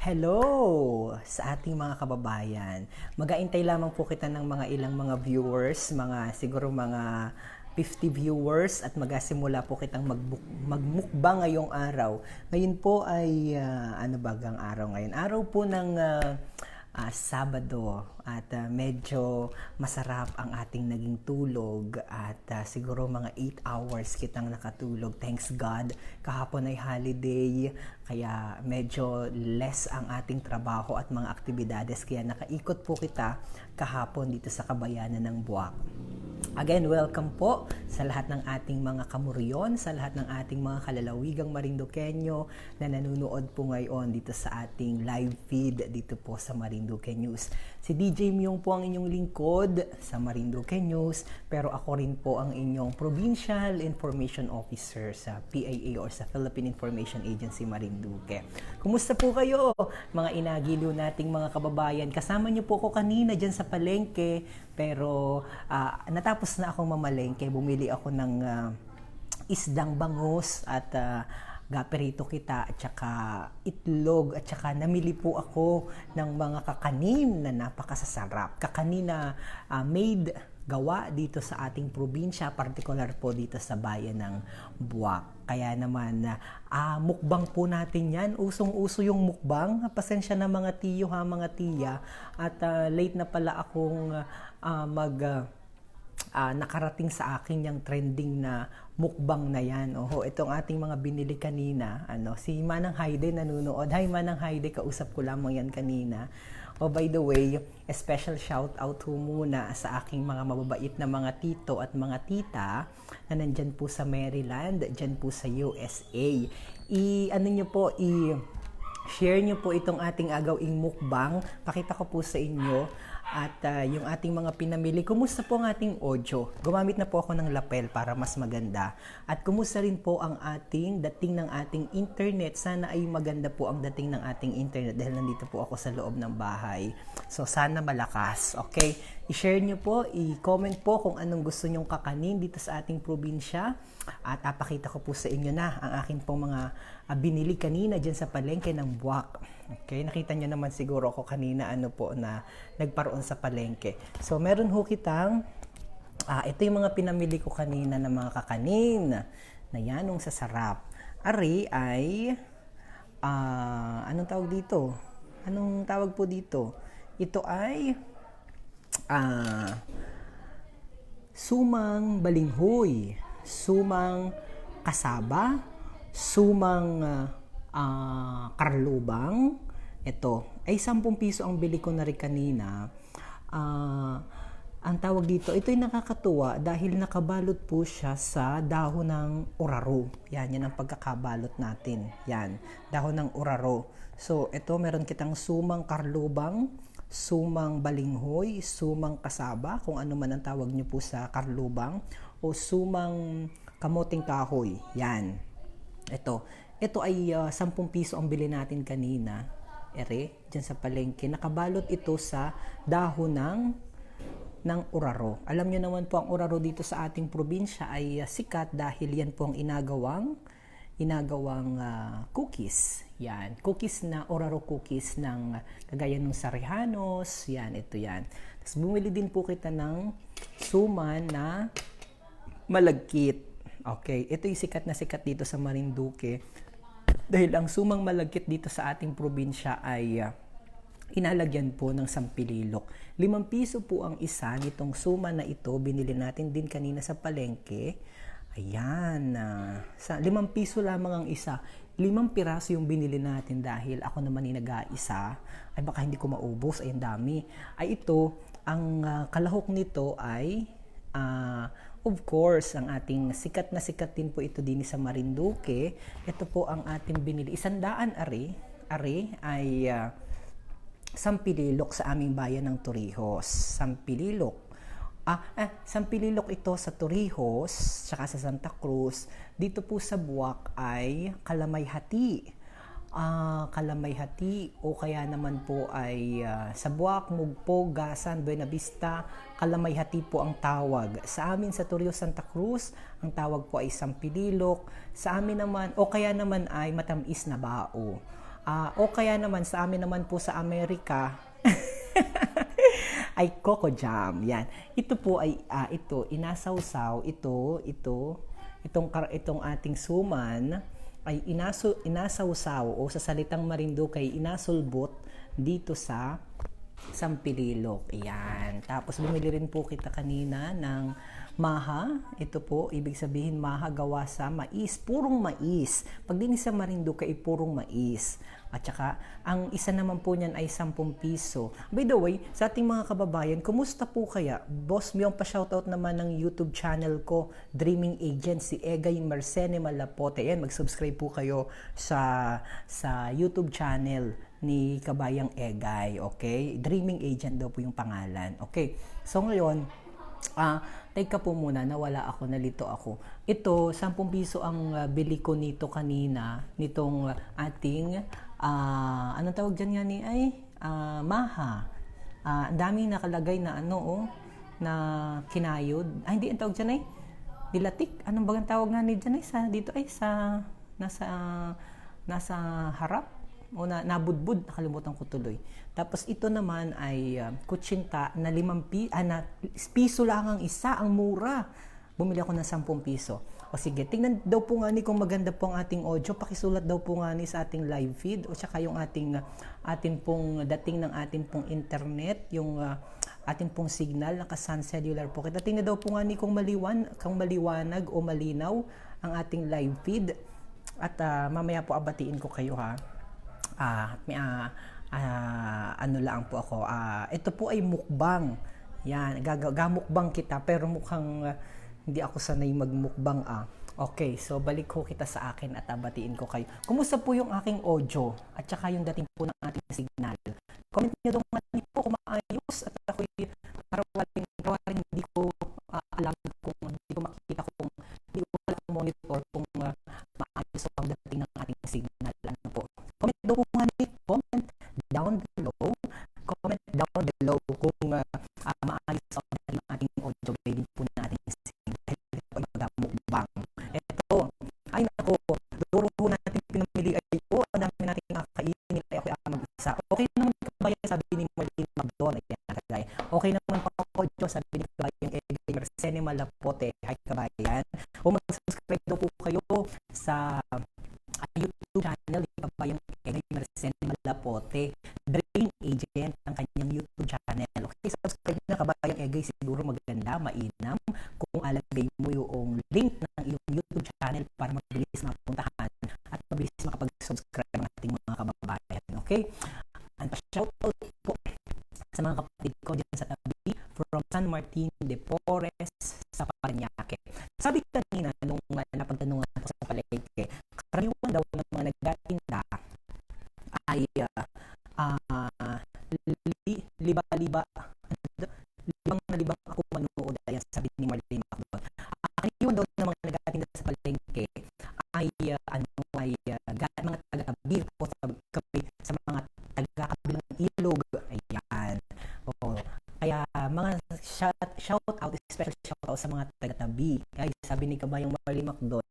Hello sa ating mga kababayan. Mag-aintay lamang po kita ng mga ilang mga viewers, siguro mga 50 viewers at magsimula po kitang magmukbang ngayong araw. Ngayon po ay ano bagang araw ngayon? Araw po ng Sabado at medyo masarap ang ating naging tulog at siguro mga 8 hours kitang nakatulog. Thanks God. Kahapon ay holiday kaya medyo less ang ating trabaho at mga aktibidades kaya nakaikot po kita kahapon dito sa Kabayanan ng Buwak. Again, welcome po sa lahat ng ating mga kamuryon, sa lahat ng ating mga kalalawigang Marinduqueño na nanonood po ngayon dito sa ating live feed dito po sa Marinduque News. Si DJ Myung po ang inyong lingkod sa Marinduque News, pero ako rin po ang inyong Provincial Information Officer sa PIA or sa Philippine Information Agency Marinduque. Kumusta po kayo, mga inagiliw nating mga kababayan? Kasama niyo po ako kanina dyan sa palengke, pero natapos na akong mamalengke, bumili ako ng isdang bangus at gaperito kita at saka itlog at saka namili po ako ng mga kakanin na napakasasarap. Kakanin na made, gawa dito sa ating probinsya, particular po dito sa bayan ng Buwak. Kaya naman, mukbang po natin yan. Usong-uso yung mukbang. Pasensya na mga tiyo ha, mga tiya. At late na pala akong nakarating sa akin yung trending na mukbang na yan. Itong ating mga binili kanina. Si Manang Haide nanonood. Hi Manang Haide, kausap ko lamang yan kanina. By the way, a special shout out ho muna sa aking mga mababait na mga tito at mga tita na nandyan po sa Maryland, dyan po sa USA. Share nyo po itong ating agawing mukbang. Pakita ko po sa inyo. At yung ating mga pinamili, kumusta po ang ating audio? Gumamit na po ako ng lapel para mas maganda. At kumusta rin po ang ating dating ng ating internet? Sana ay maganda po ang dating ng ating internet dahil nandito po ako sa loob ng bahay. So sana malakas, okay? I-share nyo po, i-comment po kung anong gusto nyong kakanin dito sa ating probinsya. At papakita ko po sa inyo na ang aking pong mga binili kanina dyan sa palengke ng Buwak. Okay, nakita nyo naman siguro ako kanina na nagparoon sa palengke. So meron ho kitang ito yung mga pinamili ko kanina na mga kakanin na yanong sasarap. Ari ay anong tawag dito? Anong tawag po dito? Ito ay sumang balinghoy, sumang kasaba, sumang karlubang. Ito ay 10 piso ang bili ko na rin kanina. Ang tawag dito, ito ay nakakatuwa dahil nakabalot po siya sa dahon ng oraro. Yan ang pagkakabalot natin. Yan, dahon ng oraro. So ito, meron kitang sumang karlubang, sumang balinghoy, sumang kasaba, kung ano man ang tawag nyo po sa karlubang, o sumang kamoting kahoy. Yan. Ito ay 10 piso ang bili natin kanina. Dyan sa palengke. Nakabalot ito sa dahon ng oraro. Alam nyo naman po, ang oraro dito sa ating probinsya ay sikat dahil yan po ang inagawang cookies. Yan. Cookies na oraro cookies ng kagaya ng Sarejanos. Yan, ito yan. Tapos bumili din po kita ng suman na malagkit. Okay, ito yung sikat na sikat dito sa Marinduque. Dahil ang sumang malagkit dito sa ating probinsya ay inalagyan po ng sampililok. 5 piso po ang isa nitong suma na ito. Binili natin din kanina sa palengke. Ayan. 5 piso lamang ang isa. 5 piraso yung binili natin dahil ako naman yung nag-aisa. Ay baka hindi ko maubos. Ay ang dami. Ay ito, ang kalahok nito ay of course, ang ating sikat na sikat din po ito din sa Marinduque. Ito po ang ating binili. 100 ay sampililok sa aming bayan ng Torrijos. Sampililok. Sampililok ito sa Torrijos, saka sa Santa Cruz. Dito po sa Buwak ay Kalamay-hati. Kalamay-hati o kaya naman po ay sa Buwak, Mugpog, Gasan, Buena Vista, Kalamay-hati po ang tawag. Sa amin sa Torrijos, Santa Cruz, ang tawag po ay sampililok. Sa amin naman o kaya naman ay matamis na bao. O kaya naman sa amin naman po sa Amerika, ay Coco Jam. Yan. Ito po ay ito inasawsaw, itong ating suman ay inasawsaw o sa salitang Marinduque ay inasulbot dito sa Sampililok. Ayan. Tapos bumili rin po kita kanina ng maha. Ito po, ibig sabihin maha gawa sa mais. Purong mais. Pag din sa Marinduque ay purong mais. At saka, ang isa naman po niyan ay 10 piso. By the way, sa ating mga kababayan, kumusta po kaya? Boss, may pa-shoutout naman ng YouTube channel ko, Dreaming Agent, si Egay Marcene Malapote. Ayan, mag-subscribe po kayo sa YouTube channel ni Kabayang Egay, okay? Dreaming Agent daw po yung pangalan, okay? So ngayon, teka po muna, nawala ako, nalito ako. Ito, 10 piso ang bili ko nito kanina, nitong ating, anong tawag dyan nga ni ay? Maha. Ang daming nakalagay na na kinayod. Hindi, ang tawag dyan ay? Dilatik. Anong bagang tawag nga ni dyan ay? Nasa harap. O nabudbud, nakalimutan ko tuloy. Tapos ito naman ay kutsinta na 5 piso lang ang isa, ang mura. Bumili ako ng 10 piso. O sige, tingnan daw po nga ni kung maganda po ang ating audio. Pakisulat daw po nga ni sa ating live feed o saka yung ating pong dating ng ating pong internet, yung ating pong signal, naka-Sun Cellular po. Kita tingnan daw po nga ni kung maliwanag o malinaw ang ating live feed. At mamaya po abatiin ko kayo ha. Ano lang po ako. Ito po ay mukbang. Yan, gamukbang kita pero mukhang hindi ako sanay magmukbang Okay, so balik ko kita sa akin at abatiin ko kayo. Kumusta po yung aking audio at saka yung dating po ng ating signal? Comment niyo daw po kung maayos at ako para hindi ko alam kung hindi ko makikita kung hindi ko wala monitor kung maayos ang dating ng ating signal. Ano po? Comment daw po nga ni comment down below kung maayos ang dating ng ating audio din po na ating signal. Magmukbang. Ito, ay nako, duro po natin pinamili ay po, ang dami natin kakainin ay ako mag-isa. Okay naman kabayan, sabi ni Marlene Magdon, okay naman po audio, sabi ni Kabayang Egay Marcene Malapote. Hi kabayan. O mag-subscribe daw po kayo sa YouTube channel ni Kabayang Egay Marcene Malapote, Dreaming Agent ang kanyang YouTube channel. Okay, subscribe na Kabayang Egay, siguro maganda, mainam kung alagay mo yung link ng iyong YouTube channel para mabilis mapuntahan at mabilis makapag-subscribe ang ating mga kababayan. Okay? And pa-shoutout po sa mga kapatid ko dyan sa tabi from San Martin de Porres sa Parañaque. Sabi kanina nung napagtanungan ko sa palengke, karaniwan daw ng mga nagdatinda ay libang ako manood. Ayan, sabi ni Marlene Macdon. Karaniwan daw ng mga nagdatinda sa palengke ay mga taga-tabi o sa mga taga-kabilang ilog. Ayan. Kaya mga shout out, special shout out sa mga taga-tabi. Ay, sabi ni Kabayang Marlene Macdon,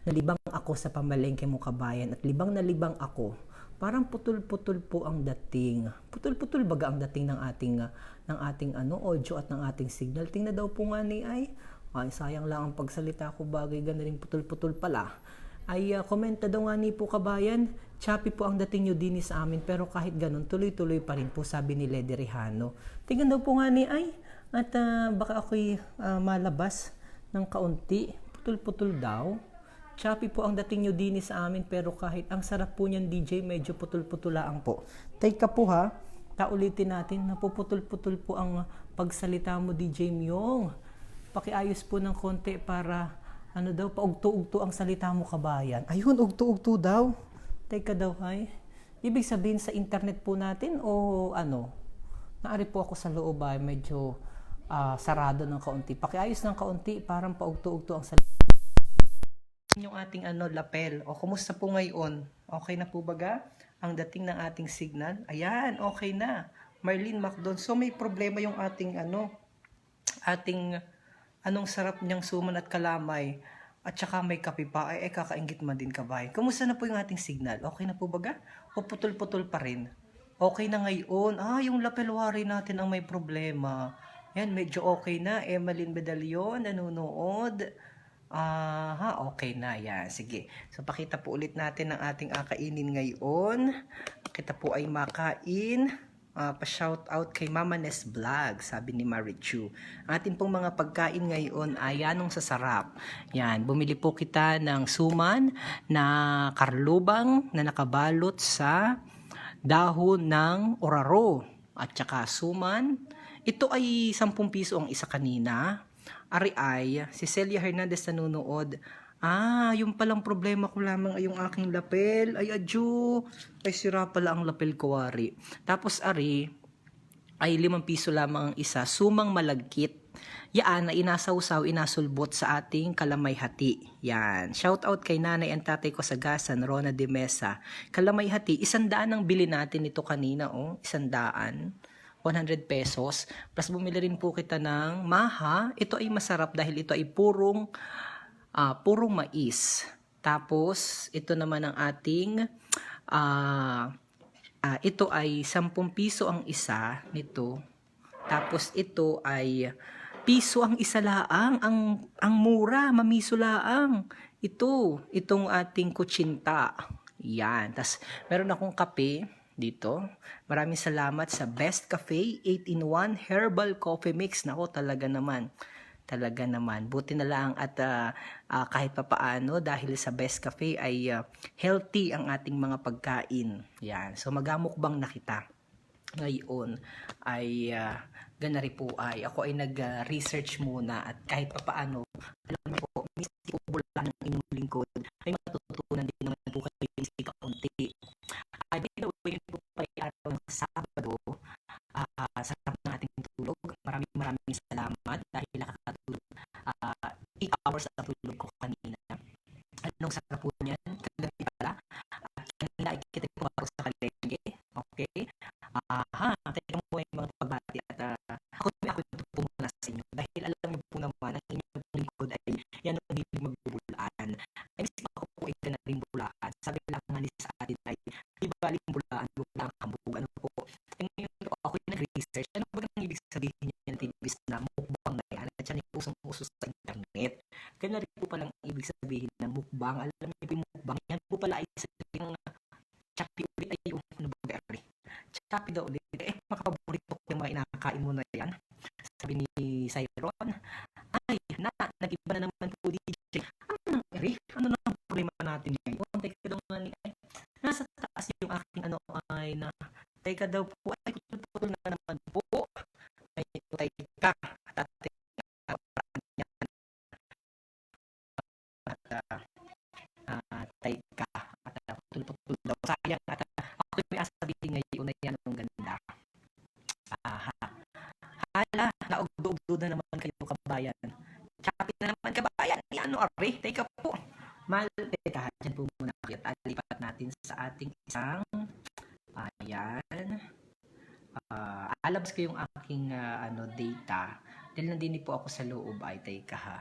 nalibang ako sa pamalengke mo kabayan at libang na libang ako. Parang putol-putol po ang dating. Putol-putol baga ang dating ng ating audio at ng ating signal. Tingnan daw po nga ni ay sayang lang ang pagsalita ko, bagay ganda rin putol-putol pala. Ay komenta daw nga ni po kabayan, choppy po ang dating nyo din sa amin pero kahit ganun tuloy-tuloy pa rin po, sabi ni Ledy Rejano. Tingnan daw po nga ni ay at baka ako'y malabas ng kaunti. Putol-putol daw. Choppy po ang dating nyo din sa amin pero kahit ang sarap po niyan DJ, medyo putol-putulaan po. Teka po ha, kaulitin natin, napuputol-putol po ang pagsalita mo DJ Myong. Pakiayos po ng konti para paugto-ugto ang salita mo kabayan. Ayun, ugto-ugto daw. Teka daw ay, ibig sabihin sa internet po natin o naari po ako sa loob ay medyo sarado ng kaunti. Pakiayos ng kaunti, parang paugto-ugto ang salita. Yung ating lapel. O kumusta po ngayon? Okay na po baga ang dating ng ating signal? Ayan, okay na. Marlene Macdon. So may problema yung ating anong sarap niyang suman at kalamay. At saka may kape pa. Ay, kakaingit man din kabayan. Kumusta na po yung ating signal? Okay na po baga? O putol-putol pa rin? Okay na ngayon. Yung lapelwari natin ang may problema. Yan, medyo okay na. Emeline Medallion, nanonood. Okay na. Yan, sige. So, pakita po ulit natin ang ating akainin ngayon. Kita po ay makain. Pa-shout out kay Mama Nes Vlog, sabi ni Marichu. Atin pong mga pagkain ngayon ay yanong sasarap. Yan, bumili po kita ng suman na karlubang na nakabalot sa dahon ng oraro at saka suman. Ito ay 10 piso ang isa kanina. Ari ay, si Celia Hernandez nanonood. Yung palang problema ko lamang ay yung aking lapel. Ay, adyo. Ay, sira pala ang lapel ko, Ari. Tapos, Ari, ay 5 piso lamang ang isa. Sumang malagkit. Yan, na inasawsaw, inasulbot sa ating kalamay hati. Yan. Shout out kay nanay and tatay ko sa Gasan, Rona de Mesa. Kalamay hati, 100 ang bili natin ito kanina, 100. 100 pesos. Plus, bumili rin po kita ng maha. Ito ay masarap dahil ito ay purong mais. Tapos, ito naman ang ating, ito ay 10 piso ang isa nito. Tapos, ito ay piso ang isa laang. Ang mura, mamiso laang. Itong ating kutsinta. Yan. Tapos, meron akong kape dito. Maraming salamat sa Best Cafe 8-in-1 Herbal Coffee Mix. Nako, talaga naman. Buti na lang at kahit papaano dahil sa Best Cafe ay healthy ang ating mga pagkain. Yan. So magamukbang na kita. Ngayon ay ganari po ay ako ay nag-research muna at kahit papaano alam mo po, mistik po bulan ng inyong lingkod ay matututunan din naman po kayo yung kaunti. By the way, po pa araw ng Sabado, sarap ng ating tulog. Maraming salamat dahil nakakatulog 8 hours na tulog ko kanina. Anong sarap po niyan? Kagabi pala. At kanina ay kita po ako sa kalengke. Okay? Teka mo yung mga pagbati at ako ito po muna sa inyo. Dahil alam niyo po naman ang inyong lingkod ay yan ang hindi magbubulaan. Ay mismo ako po ay na rin bulaan. Sabi lang nga ni sa atin ay di baling bulaan hambog. Ano po? Ngayon po ako yung nag-research. Ano ba ang ibig sabihin niya ng tibis na mukbang na yan? At yan ay usong-uso sa internet. Kaya na rin po palang ibig sabihin ng mukbang. Alam niyo po yung mukbang. Yan po pala ay sabihin ng Chappy ulit ay yung nabagari. Chappy daw ulit. Makapaborito ko yung mga inakain mo na yan. Sabi ni Cyron, ay, nag-iba na naman po DJ. Ano na ang problema natin ngayon? Teka daw nga nasa taas yung aking teka daw po, ay putol na naman po. Ay, teka, teka, putol daw. Sayang, ako yung may sabihin ngayon na yan ang ganda. Hala, naugdo-ugdo na naman kayo kabayan. Chapit na naman kabayan. Teka po. Teka, dyan po muna kayo. Lipat natin sa ating isang ayan. Alabas ko yung aking data. Dahil nandini po ako sa loob ay teka ha.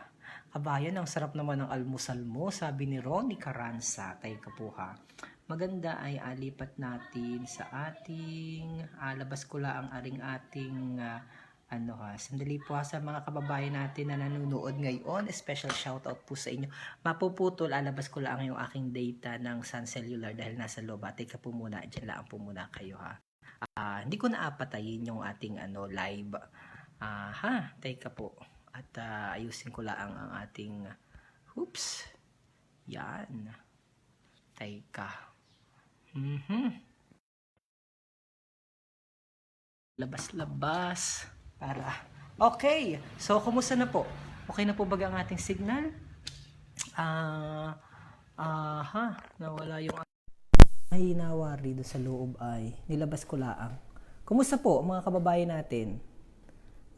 Kabayan, ang sarap naman ng almusal mo, sabi ni Ronnie Caranza. Teka po ha. Maganda ay alipat natin sa ating labas ko lang ang ating sandali po sa mga kababayan natin na nanonood ngayon. Special shoutout po sa inyo. Mapuputol, alabas ko lang yung aking data ng Sun Cellular dahil nasa loob. Teka po muna, dyan lang po muna kayo ha. Hindi ko naapatayin yung ating live. Teka po. At ayusin ko lang ang ating yan. Teka. Labas. Okay. So, kumusta na po? Okay na po ba ang ating signal? Nawala yung ay nawari do sa loob ay nilabas ko laang. Kumusta po mga kababayan natin?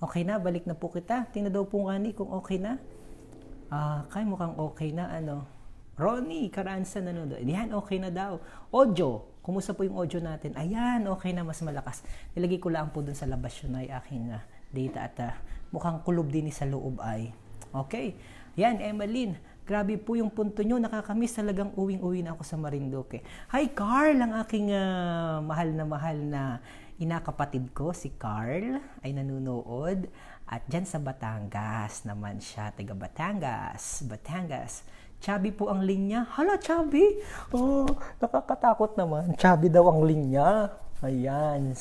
Okay na, balik na po kita. Tingnan daw po nga ni kung okay na. Kay mukhang okay na Ronnie Caranza nanonood. Yan, okay na daw. Audio. Kumusta po yung audio natin? Ayan, okay na, mas malakas. Nilagay ko lang po dun sa labas yun ay aking data at mukhang kulob din sa loob ay. Okay. Yan, Emeline. Grabe po yung punto nyo, nakakamiss talagang uwing-uwi na ako sa Marinduque. Hi Carl, ang aking mahal na inakapatid ko, si Carl, ay nanunood. At dyan sa Batangas naman siya, taga Batangas. Chubby po ang linya. Hala, Chubby! Oh, nakakatakot naman. Chubby daw ang linya. Ayan,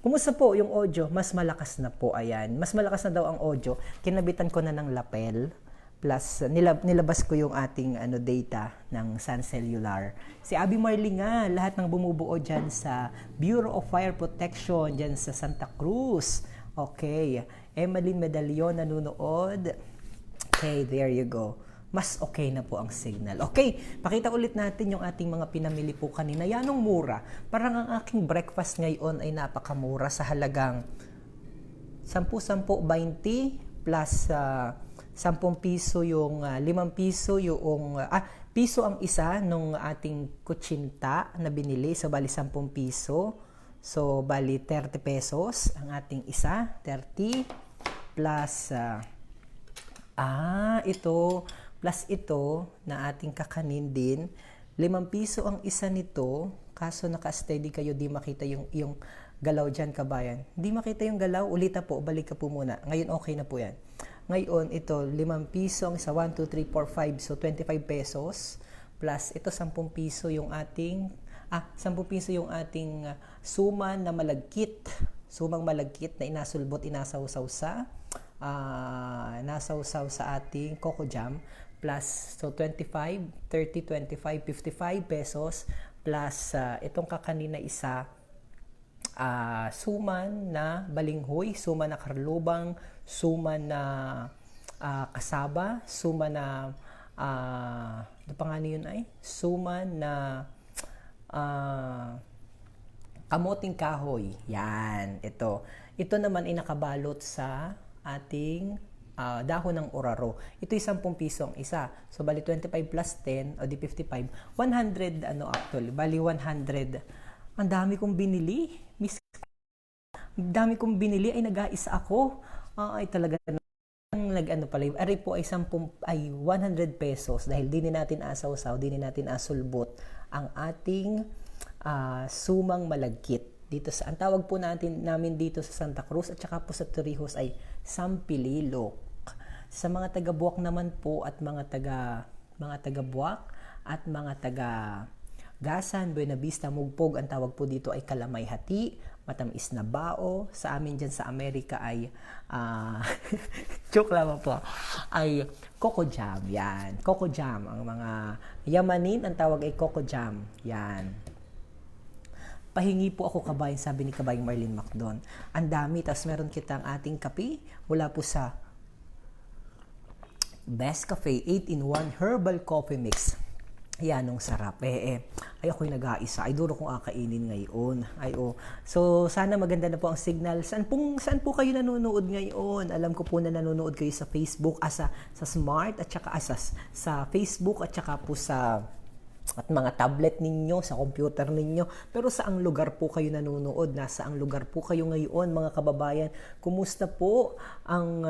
kumusta po yung audio? Mas malakas na po, ayan. Mas malakas na daw ang audio. Kinabitan ko na ng lapel. Plus, nilabas ko yung ating data ng Sun Cellular. Si Abby Marley nga, lahat ng bumubuo dyan sa Bureau of Fire Protection, dyan sa Santa Cruz. Okay. Emeline Medallion nanonood. Okay, there you go. Mas okay na po ang signal. Okay, pakita ulit natin yung ating mga pinamili po kanina. Yanong mura. Parang ang aking breakfast ngayon ay napakamura sa halagang 10-20 plus 10 piso yung 5 piso yung piso ang isa nung ating kutsinta na binili, so bali 10 piso, so bali 30 pesos ang ating isa, 30 plus ito na ating kakanin din, 5 piso ang isa nito, kaso naka-steady kayo, di makita yung galaw dyan, kabayan. Di makita yung galaw, ulita po, balik ka po muna. Ngayon okay na po yan. Ngayon, ito, 5 piso ang isa, 1, 2, 3, 4, 5, so 25 pesos. Plus, ito, 10 piso yung ating, 10 piso yung ating suman na malagkit. Sumang malagkit na inasulbot, nasawsaw sa ating Coco Jam. Plus, so 25, 30, 25, 55 pesos. Plus, itong kakanina isa, suman na balinghoy, suman na karlubang, suman na kasaba, suman na suman na kamoting kahoy. Yan, ito naman ay nakabalot sa ating dahon ng oraro. Ito ay 10 piso ang isa. So bali 25 plus 10 o di 55, 100 actually, bali 100. Ang dami kong binili. Ay nag-aisa ako. Ay talaga ari po ay 100 pesos dahil din natin asawsaw, din natin asulbot ang ating sumang malagkit. Ang tawag po namin dito sa Santa Cruz at saka po sa Torrijos ay sampililok. Sa mga taga-Buwak naman po at mga taga-Buwak at mga taga-Gasan, Buena Vista, Mugpog, ang tawag po dito ay kalamay hati, matamis na bao. Sa amin dyan sa Amerika ay joke lamang po, ay Coco Jam. Yan, Coco Jam. Ang mga yamanin, ang tawag ay Coco Jam. Yan. Pahingi po ako, kabayan, sabi ni kabayang Marlene Macdon. Ang dami, tapos meron kitang ating kape mula po sa Best Cafe 8-in-1 Herbal Coffee Mix. Yan, ang sarap. Ay ako'y nag-aisa. Ay, duro kong akainin ngayon. So, sana maganda na po ang signal. Saan po kayo nanonood ngayon? Alam ko po na nanonood kayo sa Facebook, sa Smart, at saka sa Facebook, at saka po sa mga tablet ninyo, sa computer ninyo. Pero saang lugar po kayo nanonood? Nasaang lugar po kayo ngayon, mga kababayan? Kumusta po ang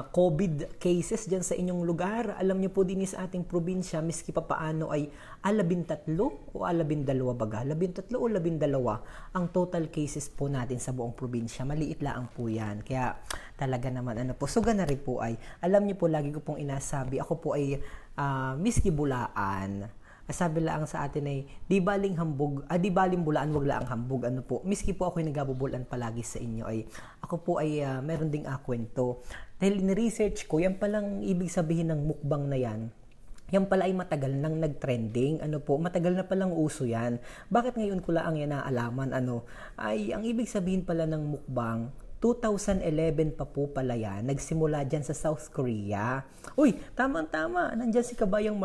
COVID cases dyan sa inyong lugar? Alam niyo po din sa ating probinsya, miski pa paano ay 13 o 12 baga? 13 o 12 ang total cases po natin sa buong probinsya. Maliit lang po yan. Kaya talaga naman, so gana rin po ay, alam niyo po, lagi ko pong inasabi, ako po ay miski bulaan. Sabi lang sa atin ay di baling bulaan, wag lang hambog. Miski po ako ay nagabubulan palagi sa inyo, ay ako po ay meron ding kwento. Dahil ni-research ko, yan palang ibig sabihin ng mukbang na yan. Yan pala ay matagal nang nag-trending. Matagal na palang uso yan. Bakit ngayon ko lang yan naalaman? Ay ang ibig sabihin pala ng mukbang, 2011 pa po pala yan. Nagsimula dyan sa South Korea. Uy, tama-tama. Nandyan si kabayang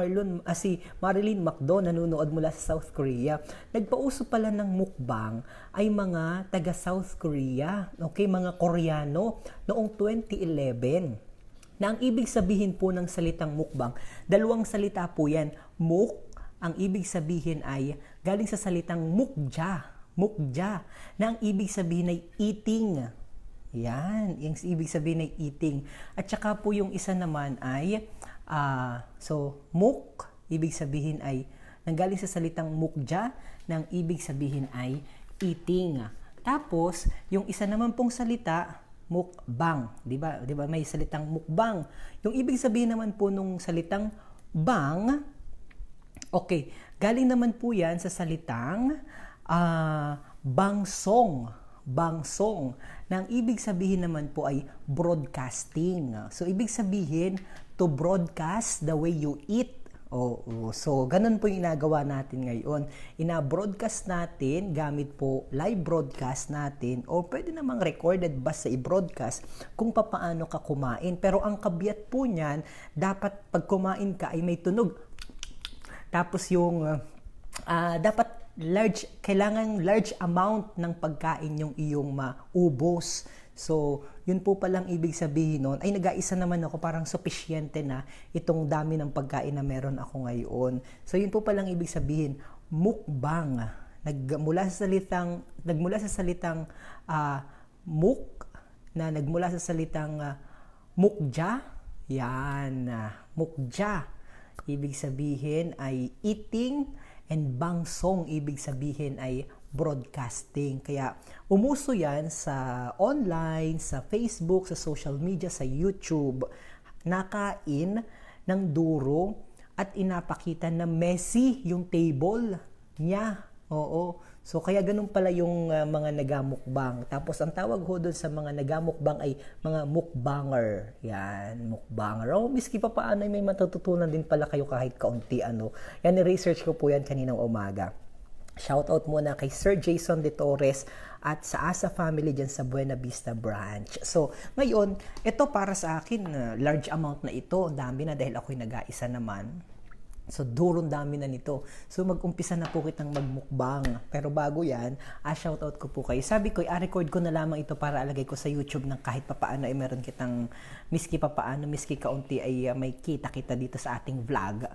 si Marilyn Macdon, nanonood mula sa South Korea. Nagpauso pala ng mukbang ay mga taga South Korea. Okay, mga Koreano noong 2011. Na ang ibig sabihin po ng salitang mukbang, dalawang salita po yan. Muk, ang ibig sabihin ay galing sa salitang mukja, na ang ibig sabihin ay eating. Yan, yung ibig sabihin ay eating. At saka po yung isa naman ay So, muk, ibig sabihin ay, nanggaling sa salitang mukja, nang ibig sabihin ay eating. Tapos, yung isa naman pong salita, mukbang. Di ba? May salitang mukbang. Yung ibig sabihin naman po nung salitang bang, okay, galing naman po yan sa salitang bangsong. Bangsong. Na ang ibig sabihin naman po ay broadcasting. So, ibig sabihin, to broadcast the way you eat. So, ganun po yung ginagawa natin ngayon. Ina-broadcast natin gamit po live broadcast natin o pwede namang recorded basta i-broadcast kung papaano ka kumain. Pero ang kabiat po niyan, dapat pag kumain ka ay may tunog. Tapos yung dapat kailangan large amount ng pagkain yung iyong maubos. So, yun po palang ibig sabihin nun, ay nag-aisa naman ako, parang sufficiente na itong dami ng pagkain na meron ako ngayon. So, yun po palang ibig sabihin, mukbang. Nagmula sa salitang muk, na nagmula sa salitang mukja, yan, mukja. Ibig sabihin ay eating, and bangsong ibig sabihin ay broadcasting. Kaya umuso yan sa online, sa Facebook, sa social media, sa YouTube. Nakain ng duro at inapakita na messy yung table niya. Oo. So kaya ganun pala yung mga nagamukbang. Tapos ang tawag ho doon sa mga nagamukbang ay mga mukbanger. Yan, mukbanger. Miski pa paano may matututunan din pala kayo kahit kaunti ano. Yan, ni-research ko po yan kaninang umaga. Shoutout muna kay Sir Jason De Torres at sa Asa family dyan sa Buena Vista branch. So, ngayon, ito para sa akin, large amount na ito. Dami na dahil ako'y nag-aisa naman. So, durong dami na nito. So, mag-umpisa na po kitang magmukbang. Pero bago yan, shoutout ko po kayo. Sabi ko, record ko na lamang ito para alagay ko sa YouTube ng kahit papaano ay meron kitang, miski kaunti ay may kita-kita dito sa ating vlog.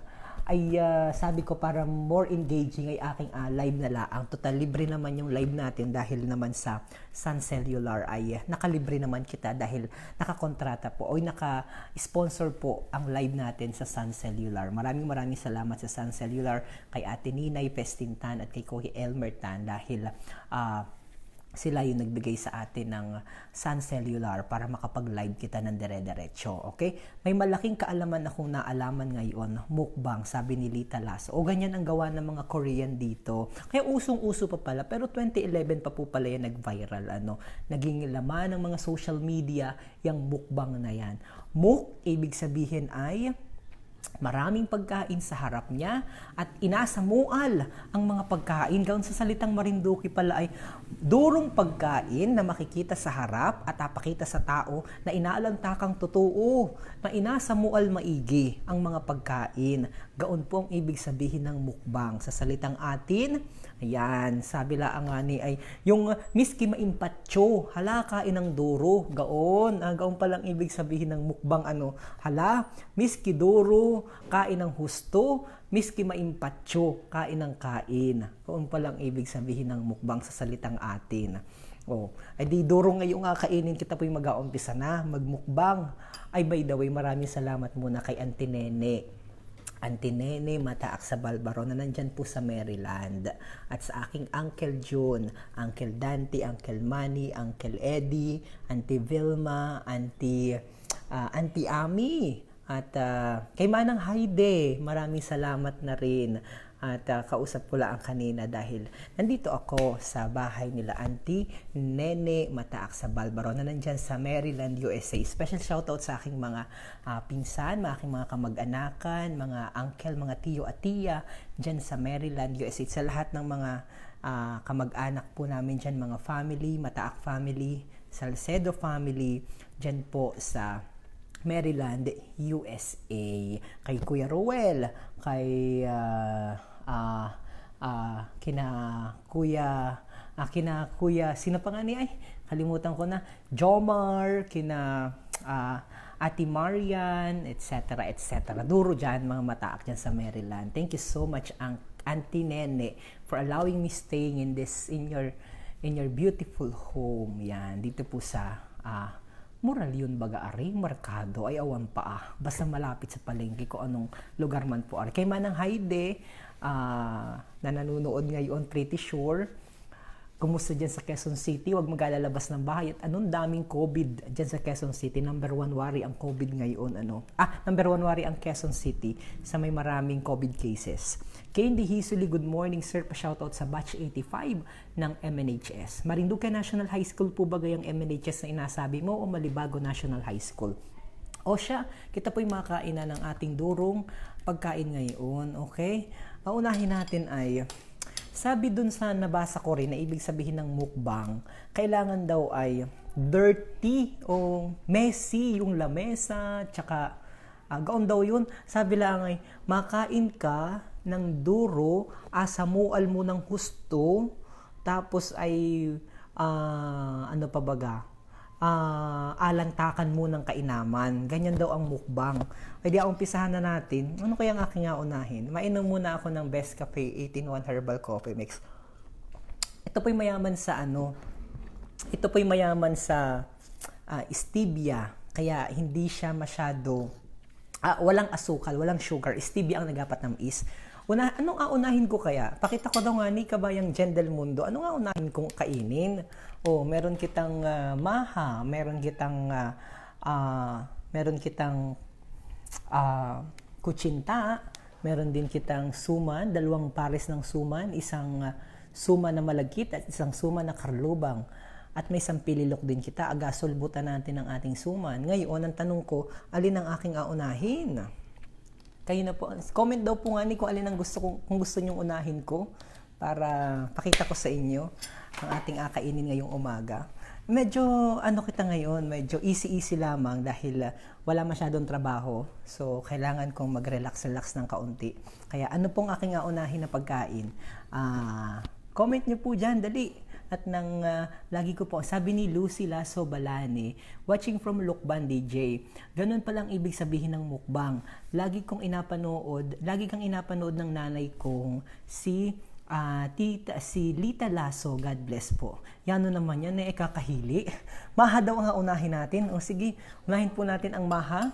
Ay sabi ko para more engaging ay aking live na laang. Total libre naman yung live natin dahil naman sa Sun Cellular ay nakalibre naman kita dahil nakakontrata po o naka-sponsor po ang live natin sa Sun Cellular. Maraming salamat sa Sun Cellular, kay Ate Ninay Pestintan at kay Kohi Elmer Tan dahil sila yung nagbigay sa atin ng Sun Cellular para makapag-live kita ng dire-diretso. Okay? May malaking kaalaman akong naalaman ngayon, mukbang, sabi ni Lita Lasso. O ganyan ang gawa ng mga Korean dito. Kaya usong-uso pa pala, pero 2011 pa po pala yan nag-viral. Naging laman ng mga social media yung mukbang na yan. Muk, ibig sabihin ay maraming pagkain sa harap niya at inasamual ang mga pagkain. Gawin sa salitang Marinduque pala ay durong pagkain na makikita sa harap at apakita sa tao na inaalantakang totoo, na inasamual maigi ang mga pagkain. Gaon po ang ibig sabihin ng mukbang. Sa salitang atin, ayan, sabi lang nga ni ay yung miski maimpatyo, hala kain ng duro, gaon. Gaon palang ibig sabihin ng mukbang hala, miski duro, kain ng husto, miski maimpatyo, kain ng kain. Gaon palang ibig sabihin ng mukbang sa salitang atin. Ay di duro ngayong kainin kita po yung mag-aumpisa na, magmukbang. Ay by the way, maraming salamat muna kay Auntie Nene Mataak sa Balbaron na nandyan po sa Maryland. At sa aking Uncle June, Uncle Dante, Uncle Manny, Uncle Eddie, Auntie Vilma, Auntie Ami, at kay Manang Haide, maraming salamat na rin. At kausap ko lang kanina dahil nandito ako sa bahay nila Auntie Nene Mataak sa Balbaron na nandyan sa Maryland, USA. Special shoutout sa aking mga pinsan, aking mga kamag-anakan, mga uncle, mga tiyo at tiya dyan sa Maryland, USA. Sa lahat ng mga kamag-anak po namin dyan, mga family, Mataak family, Salcedo family, dyan po sa Maryland, USA. Kay Kuya Ruel, kay kina Kuya, sino pa nga ni ay? Kalimutan ko na. Jomar, kina Ate Marian, etc. Duro dyan, mga Mataak dyan sa Maryland. Thank you so much, Auntie Nene, for allowing me staying in your beautiful home. Yan, dito po sa Moral yun baga ari, merkado, ay awan pa basta malapit sa palengke ko anong lugar man po ari. Kay Manang Haide, na nanonood ngayon, pretty sure, kumusta dyan sa Quezon City, huwag magalalabas ng bahay at anong daming COVID dyan sa Quezon City. Number 1 worry ang COVID ngayon. Number 1 worry ang Quezon City sa may maraming COVID cases. Candy Hisuli, good morning sir, pa-shoutout sa batch 85 ng MNHS. Marinduque National High School po ba gayang MNHS na inasabi mo o Malibago National High School? O siya, kita po'y makainan ng ating durong pagkain ngayon, okay? Paunahin natin ay, sabi dun sa nabasa ko rin na ibig sabihin ng mukbang, kailangan daw ay dirty o messy yung lamesa, tsaka gaon daw yun. Sabi lang ay, makain ka ng duro, asamual mo ng husto, tapos ay, ano pa baga, alantakan mo ng kainaman. Ganyan daw ang mukbang. Pwede umpisahan na natin. Ano kaya ang aking unahin? Mainom muna ako ng Best Cafe 18-1 Herbal Coffee Mix. Ito po'y mayaman sa Ito po'y mayaman sa stevia. Kaya hindi siya masyado, walang asukal, walang sugar. Stevia ang nagapat ng is. Anong aunahin ko kaya? Pakita ko daw nga ni kabayang Jen Del Mundo. Anong aunahin kong kainin? Meron kitang maha, meron kitang kutsinta, meron din kitang suman, 2 pares ng suman, isang suman na malagkit at isang suman na karlubang. At may sampililok din kita, sulbutan natin ang ating suman. Ngayon, ang tanong ko, alin ang aking aunahin? Kayo na po. Comment daw po nga ni kung alin ang kung gusto nyong unahin ko para pakita ko sa inyo ang ating akainin ngayong umaga. Medyo kita ngayon, medyo easy lamang dahil wala masyadong trabaho. So, kailangan kong mag-relax ng kaunti. Kaya ano pong aking unahin na pagkain? Comment nyo po dyan, dali. At lagi ko po, sabi ni Lucy Lasso Balane, watching from Lukban DJ, ganun palang ibig sabihin ng mukbang. Lagi kang inapanood ng nanay kong si Lita Lasso, God bless po. Yan naman yan, kakahili. Maha daw ang unahin natin. Sige, unahin po natin ang maha.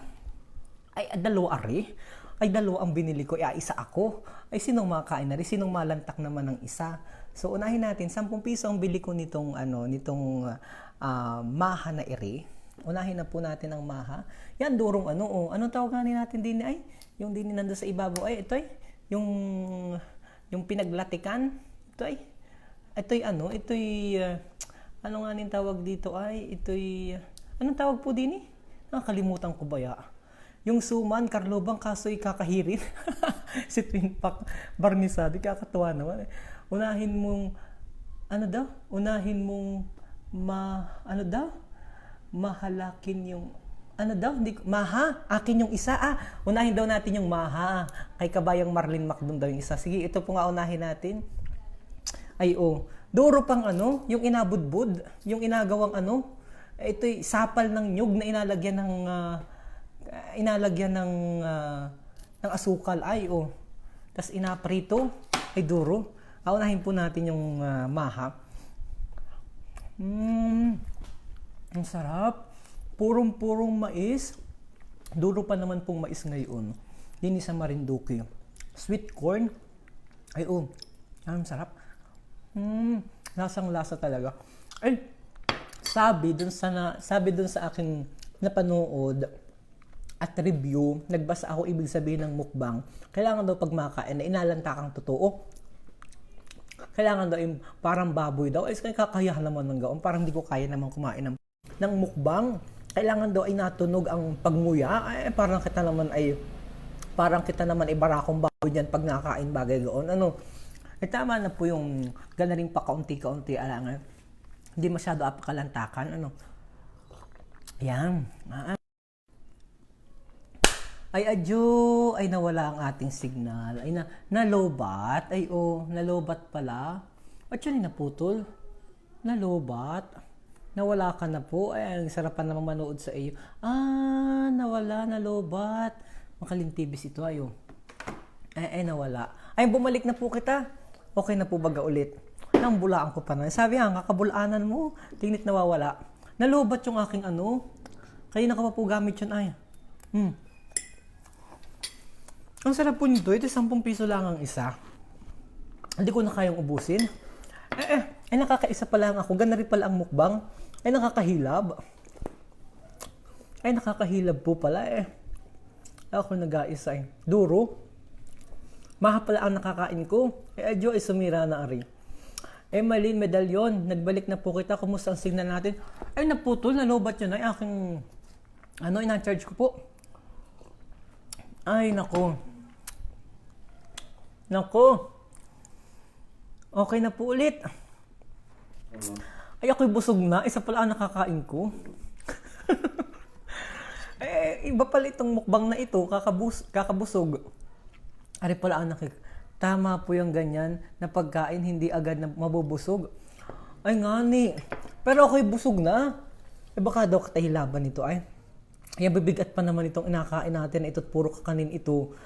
Ay, 2 ari. Ay, 2 ang binili ko. Isa ako. Ay, sinong makakain na rin? Sinong malantak naman ng isa? So, unahin natin, 10 piso ang bili ko nitong maha na iri. Unahin na po natin ang maha. Yan, durong anong tawagan natin din ay? Yung din nando sa ibabaw ay, ito ay, yung pinaglatikan. Ito'y ano nga nin tawag dito ay, anong tawag po din eh? Nakalimutan ko ba ya? Yung suman, karlubang, kaso'y kakahirin. Si Twin Pack Barnisado, kakatuwa naman. Unahin mong, mahalakin yung, maha, akin yung isa, unahin daw natin yung maha, kay kabayang Marlene Macdon daw yung isa. Sige, ito po nga unahin natin. Ay, duro pang yung inabudbud, yung inagawang ito'y sapal ng nyug na inalagyan ng asukal, ay, tas inaprito, ay duro. Unahin po natin yung maha. Ang sarap. Purong-purong mais. Duro pa naman pong mais ngayon. Din sa Marinduque. Sweet corn. Ay, ang sarap. Lasang-lasa talaga. Ay, sabi dun sa akin napanood at review, nagbasa ako ibig sabihin ng mukbang. Kailangan daw pag makain na inalantakang totoo. Kailangan daw parang baboy daw. Ay, kakayahan naman ng gaon. Parang hindi ko kaya naman kumain ng mukbang. Kailangan daw ay natunog ang pagmuya. Ay, parang kita naman ay barakong baboy niyan pag nakain bagay gaon. Tama na po yung ganaring pa kaunti-kaunti. Alangan. Hindi masyado apakalantakan. Yan. Ay, adyo, ay nawala ang ating signal. Ay, nalobat. Ay, nalobat pala. Actually, naputol. Nalobat. Nawala ka na po. Ay, ang sarapan naman manood sa iyo. Nawala, nalobat. Makalintibis ito, ayo. Ay, nawala. Ay, bumalik na po kita. Okay na po baga ulit. Nang bulaan ko pa na. Sabi kakabulaanan mo. Tingit nawawala. Nalobat yung aking Kanina ka pa po gamit yun ay. Ang sarap po nito. Ito 10 piso lang ang isa. Hindi ko na kayang ubusin. Nakakaisa pa lang ako. Gana rin pala ang mukbang. Nakakahilab. Nakakahilab po pala Ako nag-aisa Duro. Maha pala ang nakakain ko. Adyo ay sumira na ari. Malin, medalyon. Nagbalik na po kita. Kumusta ang signal natin? Naputol. Nalobat yun ay aking ina-charge ko po. Nako. Okay na po ulit. Ako'y busog na. Isa pala ang nakakain ko. Iba pala itong mukbang na ito. Kakabusog. Ari pala ang Tama po yung ganyan na pagkain hindi agad na mabubusog. Ngani. Pero ako'y busog na. Baka daw katahilaban nito bibigat pa naman itong inakain natin. Ito't puro kakanin ito.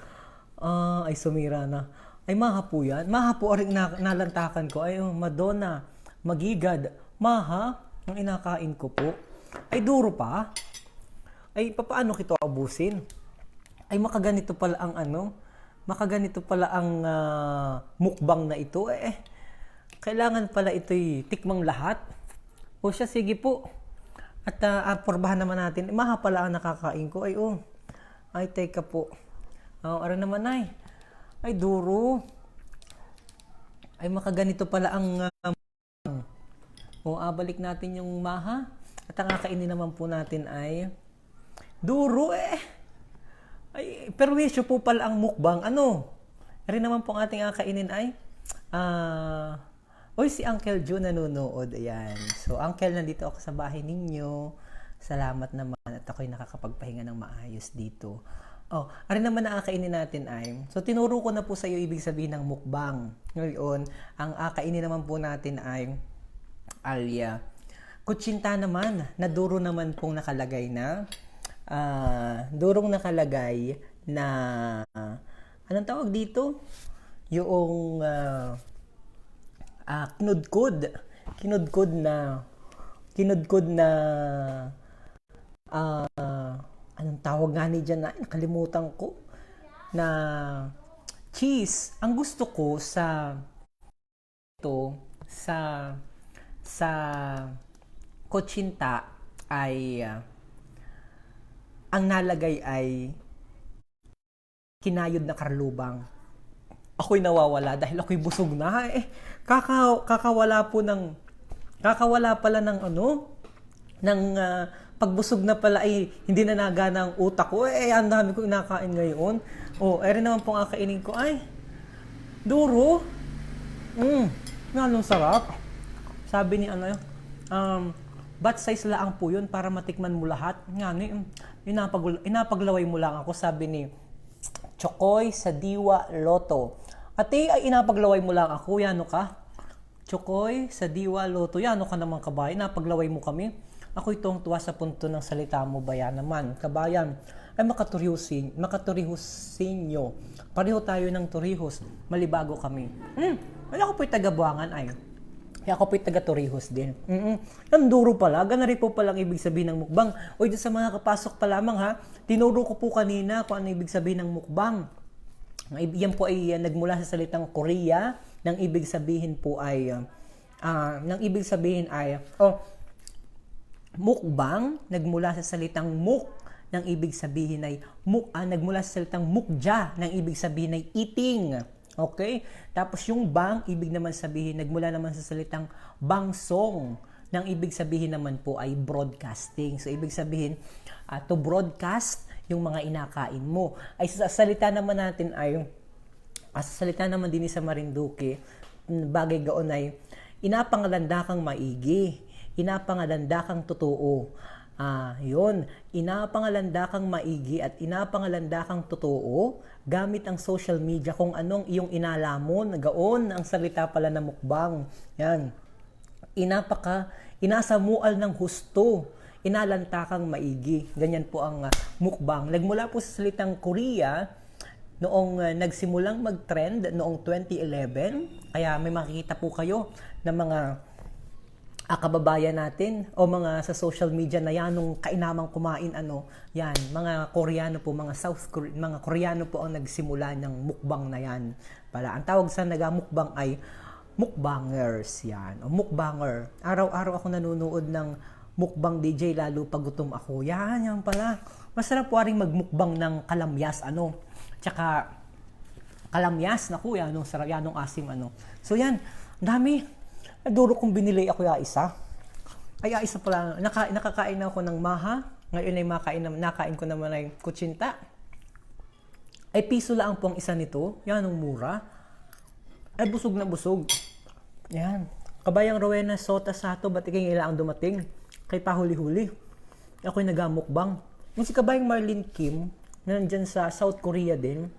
Sumira na. Maha po yan. Maha po rin nalantakan ko. Madonna. Magigad. Maha. Ang inakain ko po. Duro pa. Paano kito abusin? Makaganito pala ang makaganito pala ang mukbang na ito. Kailangan pala ito'y tikmang lahat. O siya, sige po. At porbahan naman natin. Maha pala ang nakakain ko. Teka po. Ara naman duro. Makaganito pala ang balik natin yung maha. At ang kakainin naman po natin duro perwisyo po pala ang mukbang. Rin naman po ang ating kakainin si Uncle Joe nanonood. Ayan. So, Uncle, nandito ako sa bahay ninyo. Salamat naman at ako'y nakakapagpahinga ng maayos dito. Rin naman ang kakainin natin so tinuro ko na po sa iyo ibig sabihin ng mukbang. Ngayon, ang kakainin naman po natin alya. Kutsinta naman, na duro naman pong nakalagay na durong nakalagay na anong tawag dito? Yung kinudkod na anong tawag nga ni dyan nakalimutan ko na cheese. Ang gusto ko sa kutsinta ang nalagay kinayod na karlubang. Ako'y nawawala dahil ako'y busog na. Kakawala pala ng pagbusog na pala hindi na nagana ang utak ko. Ang dami ko inakain ngayon. Rin naman pong kakainin ko duro. Anong sarap. Sabi ni bat size lang po yun para matikman mo lahat. Inapaglaway mo lang ako, sabi ni Chokoy sa Diwa Lotto. Inapaglaway mo lang ako, yano ka? Chokoy sa Diwa Lotto, yano ka naman kabayan, inapaglaway mo kami. Ako'y tuwang-tuwa sa punto ng salita mo, bayan naman. Kabayan, makaturihus nyo. Pareho tayo ng turihos, malibago kami. Ako po'y taga-Buangan Kaya ako po'y taga-Torrijos din. Ang duro pala. Gana rin po palang ibig sabihin ng mukbang. Doon sa mga kapasok pa lamang tinuro ko po kanina kung ano ibig sabihin ng mukbang. Yan po ay nagmula sa salitang Korea. Nang ibig sabihin po ay mukbang. Nagmula sa salitang muk. Nang ibig sabihin ay nagmula sa salitang mukja. Nang ibig sabihin ay eating. Okay? Tapos yung bang, ibig naman sabihin, nagmula naman sa salitang bangsong. Nang ibig sabihin naman po ay broadcasting. So, ibig sabihin, to broadcast yung mga inakain mo. Sa salita naman natin sa salita naman din sa Marinduque, bagay gaon ay, inapangalanda kang maigi, inapangalanda kang totoo. Inapangalanda kang maigi at inapangalanda kang totoo gamit ang social media kung anong iyong inalamon, gaon ang salita pala na mukbang. Yan. Inasamual ng husto, inalanta kang maigi. Ganyan po ang mukbang. Nagmula po sa salitang Korea noong nagsimulang mag-trend noong 2011. Kaya may makikita po kayo ng mga kababayan natin o mga sa social media na yan nung kainamang kumain yan, mga Koreano po, mga Koreano po ang nagsimula ng mukbang na yan. Pala, ang tawag sa nagamukbang ay mukbangers yan, o mukbanger. Araw-araw ako nanonood ng mukbang DJ lalo pag gutom ako. Yan pala. Masarap po rin magmukbang ng kalamyas, tsaka kalamyas, naku, yan, sarap yan, asim, So yan, dami. Duro kong binili ako isa. Isa pala, nakakain ako ng maha. Ngayon ay nakain ko naman ay kutsinta. Ay piso lang po ang isa nito. Yan, ang mura. Ay busog na busog. Yan. Kabayang Rowena Sota Sato, ba't ikay ang dumating? Kay pahuli-huli. Ako'y nagamukbang. Yung si Kabayang Marlene Kim, na nandyan sa South Korea din.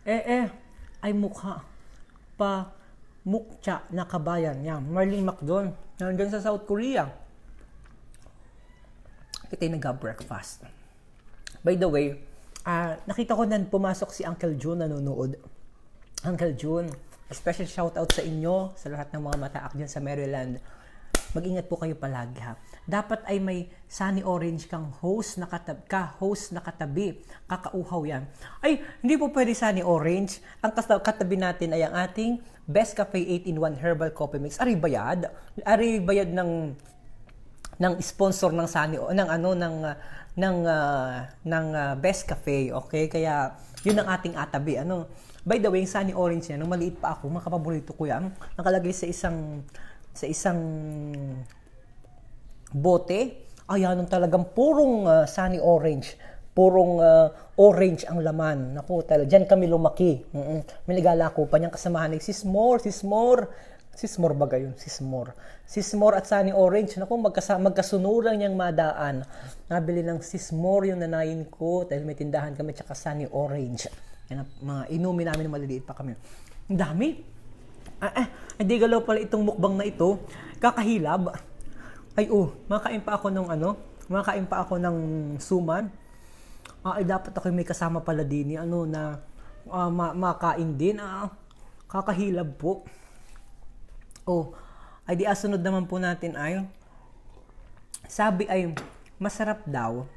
Ay mukha pa mukcha na kabayan niya. Marlene McDon, nandyan sa South Korea. Kita yung nag-breakfast. By the way, nakita ko na pumasok si Uncle June nanonood. Uncle June, special shoutout sa inyo, sa lahat ng mga mataak dyan sa Maryland. Mag-ingat po kayo palagi ha. Dapat ay may Sunny Orange kang host na katabi. Kakauhaw yan. Ay, hindi po pwede Sunny Orange. Ang katabi natin ay ang ating Best Cafe 8-in-1 Herbal Coffee Mix. Ari bayad ng sponsor ng Sunny ng Best Cafe. Okay? Kaya yun ang ating atabi. By the way, yung Sunny Orange yan, nung maliit pa ako, mga kapaborito ko yan. Nakalagay sa isang bote. Ayan, talagang purong Sunny Orange. Purong orange ang laman. Naku, dyan kami lumaki. May nagalako pa niyang kasamahan. Sismore ba gayon? Sismore at Sunny Orange. Naku, magkasunuran niyang madaan. Nabili ng Sismore yung nanayin ko dahil may tindahan kami tsaka Sunny Orange. Yan ang mga inumin namin na maliliit pa kami. Ang dami. Hindi galaw pala itong mukbang na ito. Kakahilab. Makain pa ako ng suman. Dapat ako may kasama pala din na makain din. Kakahilab po. Di asunod naman po natin ay sabi ay masarap daw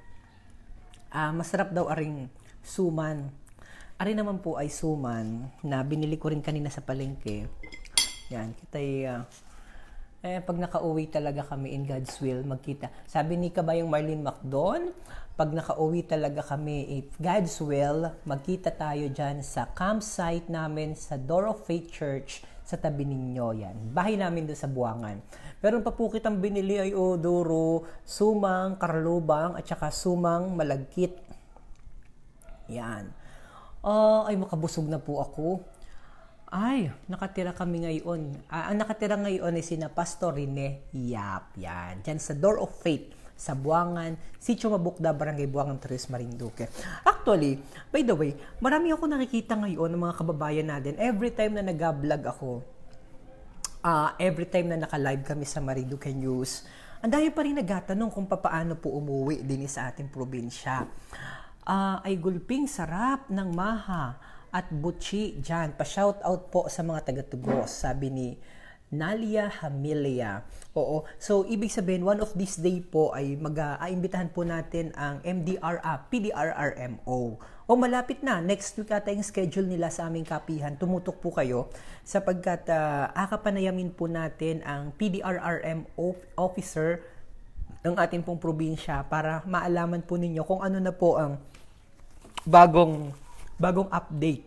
aring suman. Ari naman po ay suman na binili ko rin kanina sa palengke. Yan, kita'y pag nakauwi talaga kami in God's will, magkita. Sabi ni Kabayang Marlene McDon, pag nakauwi talaga kami, if God's will, magkita tayo dyan sa campsite namin sa Door of Faith Church sa tabi ninyo. Yan, bahay namin doon sa Buangan. Pero pa po kitang binili ay Doro, sumang, karlubang, at saka sumang malagkit. Yan. Ay makabusog na po ako. Ay, nakatira kami ngayon. Ang nakatira ngayon ay sina Pastor Rene Yap. Yan. Diyan sa Door of Faith sa Buangan, Sitio Mabukda, Barangay Buangan, Tres Marinduque. Actually, by the way, marami ako nakikita ngayon ng mga kababayan natin. Every time na nag-vlog ako, every time na naka-live kami sa Marinduque News, ang dami pa rin nagtatanong kung paano po umuwi din sa ating probinsya. Ay gulping sarap ng maha at butchi dyan. Pa-shoutout po sa mga taga-Tugos, sabi ni Nalia Hamilia. Oo. So, ibig sabihin, one of these day po ay imbitahan po natin ang PDRRMO. Malapit na. Next week ata yung schedule nila sa aming kapihan. Tumutok po kayo sapagkat akapanayamin po natin ang PDRRMO officer ng ating pong probinsya para maalaman po ninyo kung ano na po ang bagong update,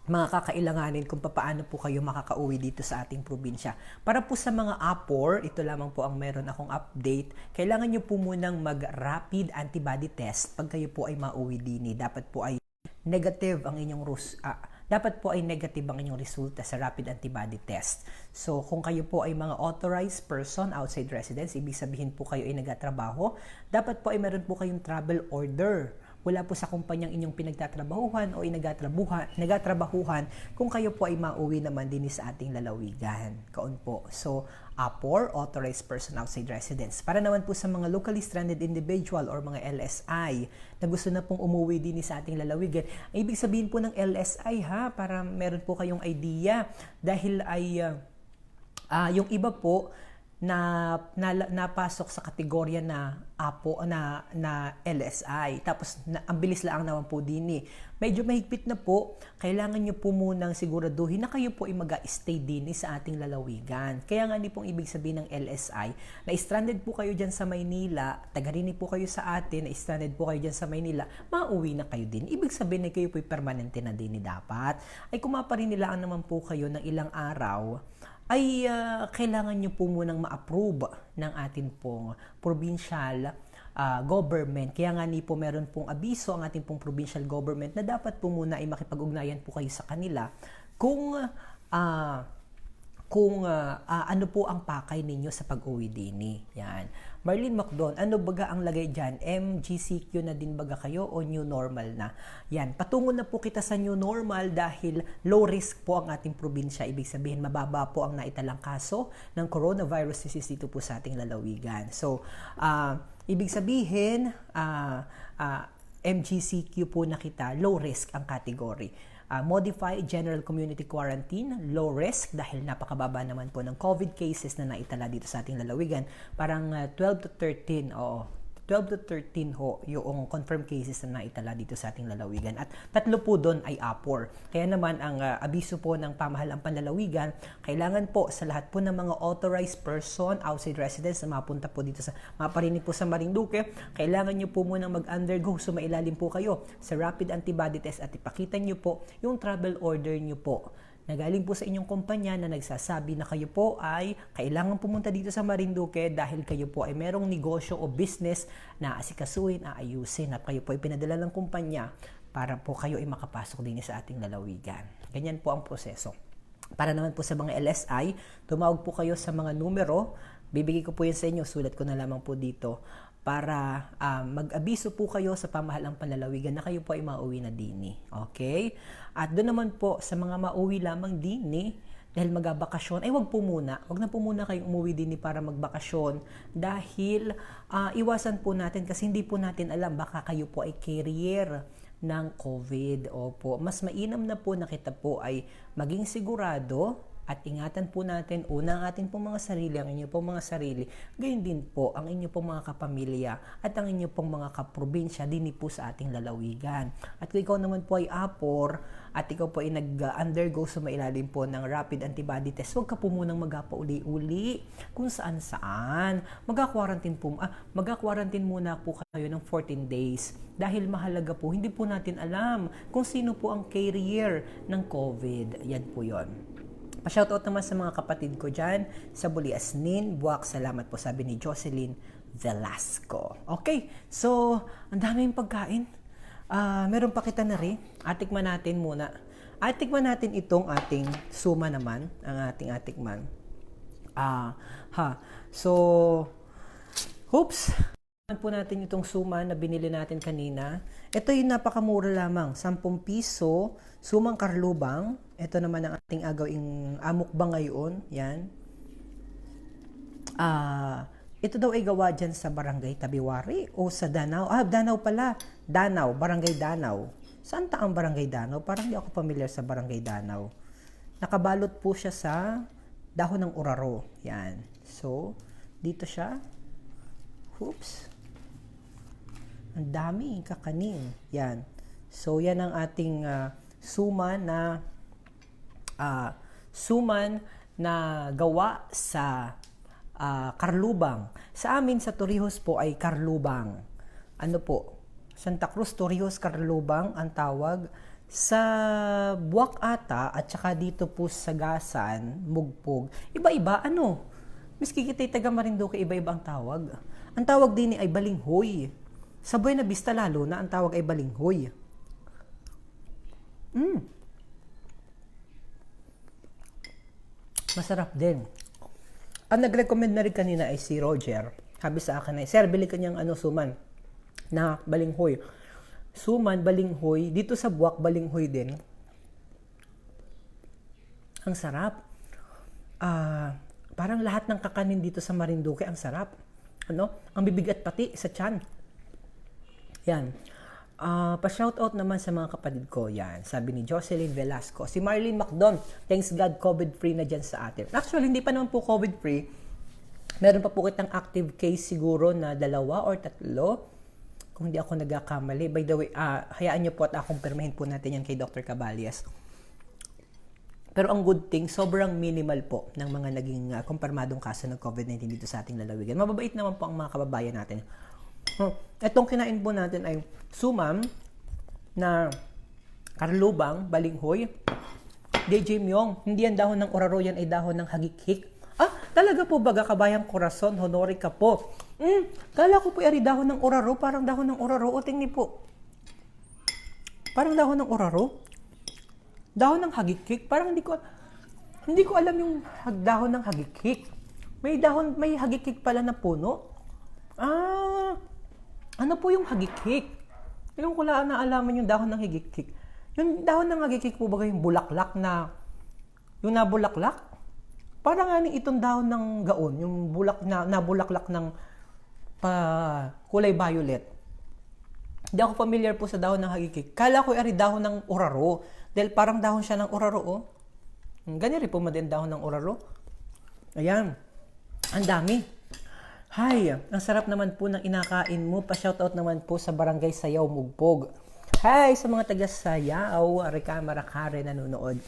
mga kakailanganin kung paano po kayo makakauwi dito sa ating probinsya. Para po sa mga APOR, ito lamang po ang meron akong update. Kailangan nyo po munang mag-rapid antibody test pag kayo po ay mauwi din. Dapat po ay negative ang inyong resulta sa rapid antibody test. So, kung kayo po ay mga authorized person outside residence, ibig sabihin po kayo ay nagatrabaho, dapat po ay meron po kayong travel order. Wala po sa kumpanyang inyong pinagtatrabahuhan o nagatrabahuhan kung kayo po ay mauwi naman din sa ating lalawigan. Kaon po. So, APOR, Authorized Person Outside Residence. Para naman po sa mga locally stranded individual or mga LSI na gusto na pong umuwi din sa ating lalawigan. Ibig sabihin po ng LSI para meron po kayong idea dahil ay Yung iba po napasok sa kategorya na APO na LSI. Tapos ang bilis lang naman po din eh. Medyo mahigpit na po, kailangan nyo po munang siguraduhin na kayo po ay mag-stay din sa ating lalawigan. Kaya nga ni pong ibig sabihin ng LSI, na stranded po kayo dyan sa Maynila, taga-rinig po kayo sa atin, na stranded po kayo dyan sa Maynila, mauwi na kayo din. Ibig sabihin na kayo po ay permanente na din dapat. Ay kumaparinilaan naman po kayo ng ilang araw, ay kailangan nyo po munang ma-approve ng ating pong provincial government. Kaya nga ni po meron pong abiso ang ating pong provincial government na dapat po muna ay makipag-ugnayan po kayo sa kanila kung ano po ang pakay ninyo sa pag-uwi din. Yan. Marlene Macdon, ano baga ang lagay dyan? MGCQ na din baga kayo o new normal na? Yan, patungo na po kita sa new normal dahil low risk po ang ating probinsya. Ibig sabihin, mababa po ang naitalang kaso ng coronavirus disease dito po sa ating lalawigan. So, ibig sabihin, MGCQ po na kita, low risk ang category. Modified General Community Quarantine, low risk dahil napakababa naman po ng COVID cases na naitala dito sa ating lalawigan. Parang 12 to 13 ho yung confirmed cases na naitala dito sa ating lalawigan. At 3 po doon ay APOR. Kaya naman ang abiso po ng pamahalaan panlalawigan, kailangan po sa lahat po ng mga authorized person, outside residents na mapunta po dito sa, maparinig po sa Marinduque, kailangan nyo po munang mag-undergo, sumailalim po kayo sa rapid antibody test at ipakita nyo po yung travel order nyo po na galing po sa inyong kumpanya na nagsasabi na kayo po ay kailangan pumunta dito sa Marinduque dahil kayo po ay merong negosyo o business na asikasuhin, aayusin at kayo po ay pinadala ng kumpanya para po kayo ay makapasok din sa ating lalawigan. Ganyan po ang proseso. Para naman po sa mga LSI, tumawag po kayo sa mga numero. Bibigay ko po yan sa inyo, sulat ko na lamang po dito para mag-abiso po kayo sa pamahalang panlalawigan na kayo po ay mauwi na dini. Okay? At doon naman po sa mga mauwi lamang dini, dahil magbakasyon, ay wag na po muna kayong umuwi dini para magbakasyon dahil iwasan po natin kasi hindi po natin alam, baka kayo po ay carrier ng COVID. Opo, mas mainam na po na kita po ay maging sigurado at ingatan po natin una ang ating pong mga sarili, ang inyo pong mga sarili, gayon din po ang inyo pong mga kapamilya at ang inyo pong mga kaprobinsya din po sa ating lalawigan. At kung ikaw naman po ay APOR at ikaw po ay nag-undergo sa mailalim po ng rapid antibody test, huwag ka po munang magpauli-uli kung saan-saan. Mag-quarantine muna po kayo ng 14 days dahil mahalaga po, hindi po natin alam kung sino po ang carrier ng COVID. Yan po yon. Pa-shoutout naman sa mga kapatid ko dyan sa Buliasnin, Buwak, salamat po, sabi ni Jocelyn Velasco. Okay, so ang daming pagkain. Meron pa kita na rin. Atikman natin muna. Atikman natin itong ating suma naman, ang ating atikman. So, hoops. Po natin itong suma na binili natin kanina. Ito yung napakamura lamang, 10 piso, sumang karlubang. Ito naman ang ating agawing amukbang ngayon. Yan. Ito daw ay gawa dyan sa Barangay Tabiwari o sa Danau. Danau pala. Danau, Barangay Danau. Saan ang Barangay Danau? Parang hindi ako familiar sa Barangay Danau. Nakabalot po siya sa dahon ng uraro. Yan. So, dito siya. Oops. Ang dami kakanin. Yan. So, yan ang ating suman na gawa sa karlubang. Sa amin sa Torrijos po ay karlubang. Ano po? Santa Cruz, Torrijos, karlubang ang tawag. Sa Buwak ata at saka dito po sa Gasan, Mugpog. Iba-iba. Ano? Miski kita'y taga Marinduque, iba-iba ang tawag. Ang tawag din ay balinghoy. Sa Buena Vista lalo na, ang tawag ay balinghoy. Masarap din. Ang nag-recommend na rin kanina ay si Roger. Sabi sa akin ay, Sir, bili ka niyang suman na balinghoy. Suman, balinghoy. Dito sa Buwak, balinghoy din. Ang sarap. Parang lahat ng kakanin dito sa Marinduque, ang sarap. Ang bibigat pati sa tiyan. Yan. Pa-shoutout naman sa mga kapatid ko yan. Sabi ni Jocelyn Velasco. Si Marlene Macdon, thanks God, COVID-free na dyan sa atin. Actually, hindi pa naman po COVID-free. Meron pa po kitang active case siguro na 2 or 3. Kung hindi ako nagkakamali. By the way, hayaan nyo po at kumpirmahin po natin yan kay Dr. Caballas. Pero ang good thing, sobrang minimal po ng mga naging kumpirmadong kaso ng COVID-19 dito sa ating lalawigan. Mababait naman po ang mga kababayan natin. Itong kinain po natin ay sumam na karlubang, balinghoy, DJ Myong. Hindi yan dahon ng oraro, yan ay dahon ng hagikhik. Talaga po baga, kabayang korason, honori ka po. Kala ko po ari dahon ng oraro, parang dahon ng oraro. O tingnan po. Parang dahon ng oraro. Dahon ng hagikhik. Parang hindi ko alam yung dahon ng hagikhik. May hagikhik pala na puno. Ano po yung hagikhik? Yung ko lang naalaman yung dahon ng hagikhik. Yung dahon ng hagikhik po ba yung bulaklak na, yung nabulaklak? Parang nga itong dahon ng gaon, yung nabulaklak ng kulay violet. Hindi ako familiar po sa dahon ng hagikhik. Kala ko ari dahon ng oraro. Dahil parang dahon siya ng oraro, oh. Ganyan rin po madin dahon ng oraro. Ayan. Ang dami. Hi, ang sarap naman po ng inakain mo. Pa-shoutout naman po sa Barangay Sayaw, Mugpog. Hi, sa mga taga Sayaw, Recamara Kare nanonood.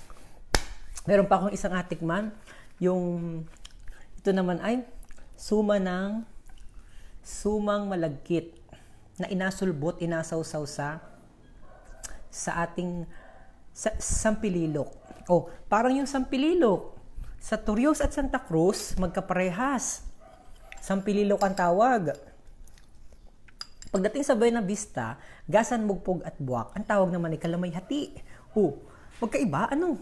Meron pa akong isang atikman. Ito naman ay sumang malagkit na inasulbot, inasawsaw sa ating sampililok. Parang yung sampililok sa Turios at Santa Cruz, magkaparehas. Sampililok ang tawag. Pagdating sa Buena Vista, Gasan, Mugpog at Buwak, ang tawag naman ay Kalamay-hati. Magkaiba? Ano?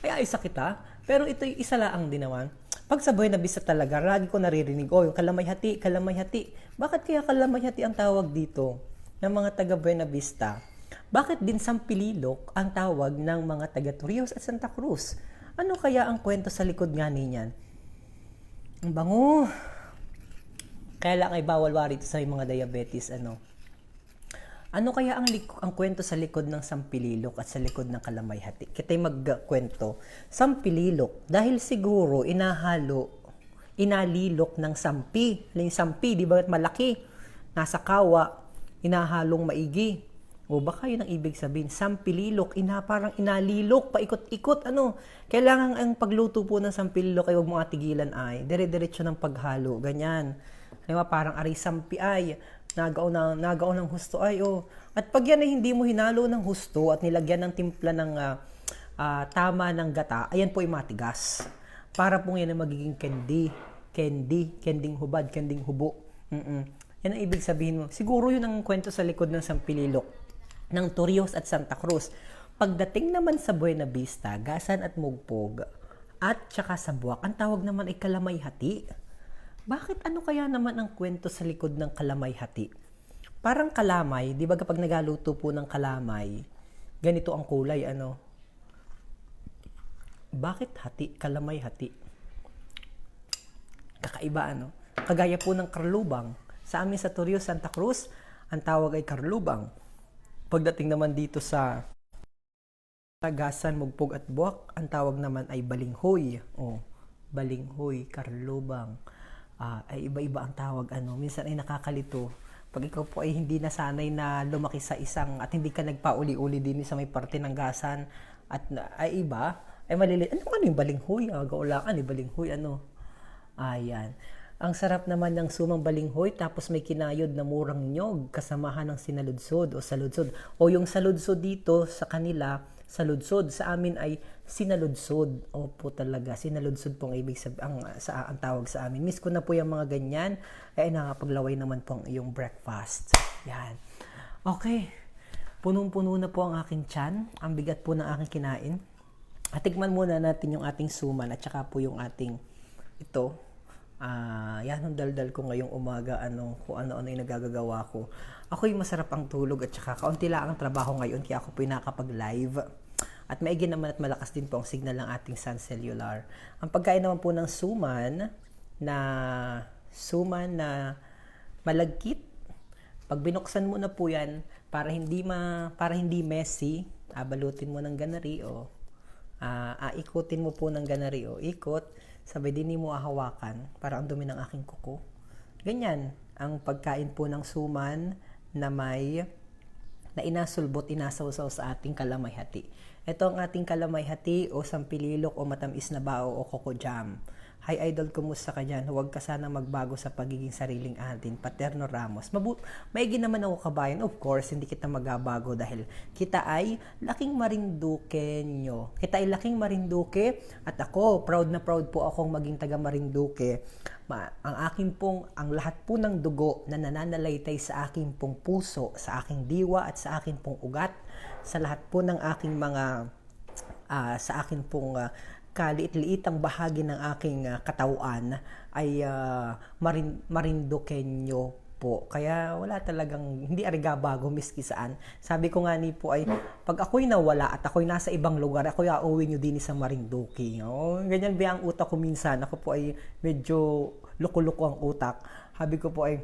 Ay isa kita. Pero ito'y isa laang din naman. Pag sa Buena Vista talaga, lagi ko naririnig, yung Kalamay-hati, Kalamay-hati. Bakit kaya Kalamay-hati ang tawag dito ng mga taga Buena Vista? Bakit din Sampililok ang tawag ng mga taga Turios at Santa Cruz? Ano kaya ang kwento sa likod nga niyan? Ang bango. Kaya lang ay bawal warito sa mga diabetes, Ano kaya ang kwento sa likod ng Sampililok at sa likod ng Kalamay-hati? Kita'y magkwento. Sampililok, dahil siguro inalilok ng sampi. Yung sampi, di ba malaki? Nasa kawa, inahalong maigi. O baka yun ang ibig sabihin. Sampililok, parang inalilok, paikot-ikot, Kailangan ang pagluto po ng sampililok ay huwag mong atigilan ay. Dire-diretso ng paghalo, ganyan. Diba, parang ari sampi ay, nagaon ng husto ay, At pag yan ay hindi mo hinalo ng husto at nilagyan ng timpla ng tama ng gata, ayan po ay matigas. Para po yan ay magiging kending hubad, kending hubo. Yan ang ibig sabihin mo. Siguro yun ang kwento sa likod ng Sampililok ng Turios at Santa Cruz. Pagdating naman sa Buena Vista, Gasan at Mugpog, at saka sa Buwak, ang tawag naman ay Kalamay-hati. Bakit ano kaya naman ang kwento sa likod ng Kalamay-hati? Parang kalamay, di ba kapag nagaluto po ng kalamay, ganito ang kulay, Bakit hati? Kalamay-hati. Kakaiba, Kagaya po ng karlubang. Sa amin sa Turios, Santa Cruz, ang tawag ay karlubang. Pagdating naman dito sa Gasan, Mugpog at Buwak, ang tawag naman ay balinghoy. Balinghoy, karlubang. Ay iba-iba ang tawag, Minsan ay nakakalito. Pag ikaw po ay hindi nasanay na lumaki sa isang at hindi ka nagpauli-uli din sa may parte ng Gasan at ay iba, ay maliliit. Ano yung balinghoy? Gaulakan, balinghoy, Ayan. Ang sarap naman ng sumang balinghoy tapos may kinayod na murang nyog kasamahan ng sinaludsod o saludsod. O yung saludsod dito sa kanila, saludsod. Sa amin ay sinaludsod. Opo talaga, sinaludsod po ang ibig sabihin, ang tawag sa amin. Miss ko na po yung mga ganyan. Ay nakapaglaway naman po ang iyong breakfast. Yan. Okay. Punong-puno na po ang aking tiyan. Ang bigat po ng aking kinain. At tikman muna natin yung ating suman at saka po yung ating ito. Yan ang daldal ko ngayong umaga, kung ano-ano yung nagagagawa ko. Ako'y masarap ang tulog at saka kaunti lang ang trabaho ngayon kaya ako po yung nakakapag-live. At maigi naman at malakas din po ang signal ng ating Sun Cellular. Ang pagkain naman po ng suman na malagkit, pag binuksan mo na po yan, para hindi messy, balutin mo ng ganari o ikutin mo po ng ganari o ikot, sabay din mo hawakan para ang dumi ng aking kuko. Ganyan ang pagkain po ng suman na inasulbot, inasawsaw sa ating kalamay hati. Ito ang ating kalamay hati o sampililok o matamis na bao o coco jam. Hi idol, kumusta ka dyan? Huwag ka sana magbago sa pagiging sariling atin. Paterno Ramos. Maigi naman ako kabayan. Of course, hindi kita magabago dahil kita ay laking Marinduque nyo. Kita ay laking Marinduque at ako, proud na proud po akong maging taga Marinduque. Ang lahat po ng dugo na nananalaytay sa aking pong puso, sa aking diwa at sa aking pong ugat, sa lahat po ng aking mga, sa aking pong kaliit-liitang bahagi ng aking katawan ay Marinduqueño po. Kaya wala talagang, hindi arigabago miski saan. Sabi ko nga ni po ay, pag ako'y nawala at ako'y nasa ibang lugar, ako'y auwi nyo din sa Marinduque. Oh, ganyan ba ang utak ko minsan? Ako po ay medyo loko-loko ang utak. Sabi ko po ay,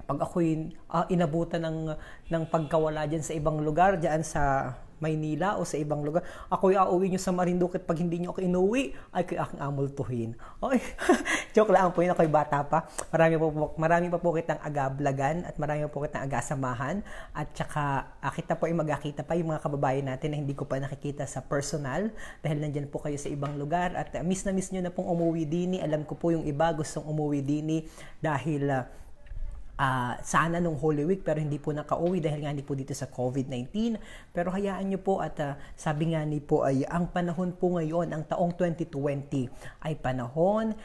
pag ako'y inabutan ng pagkawala dyan sa ibang lugar, dyan sa Maynila o sa ibang lugar, ako'y auwi nyo sa Marinduque at pag hindi nyo ako inuwi, ay kayo aking amultuhin. Okay. Joke lang po yun, ako'y bata pa. Marami pa po kitang agablagan at marami pa po kitang agasamahan. At saka, kita po ay magkakita pa yung mga kababayan natin na hindi ko pa nakikita sa personal dahil nandyan po kayo sa ibang lugar. At miss na miss nyo na pong umuwi dini. Alam ko po yung iba gustong umuwi dini dahil sana nung Holy Week pero hindi po nakauwi dahil nga hindi po dito sa COVID-19. Pero hayaan nyo po at sabi nga ni po ay ang panahon po ngayon, ang taong 2020 ay panahon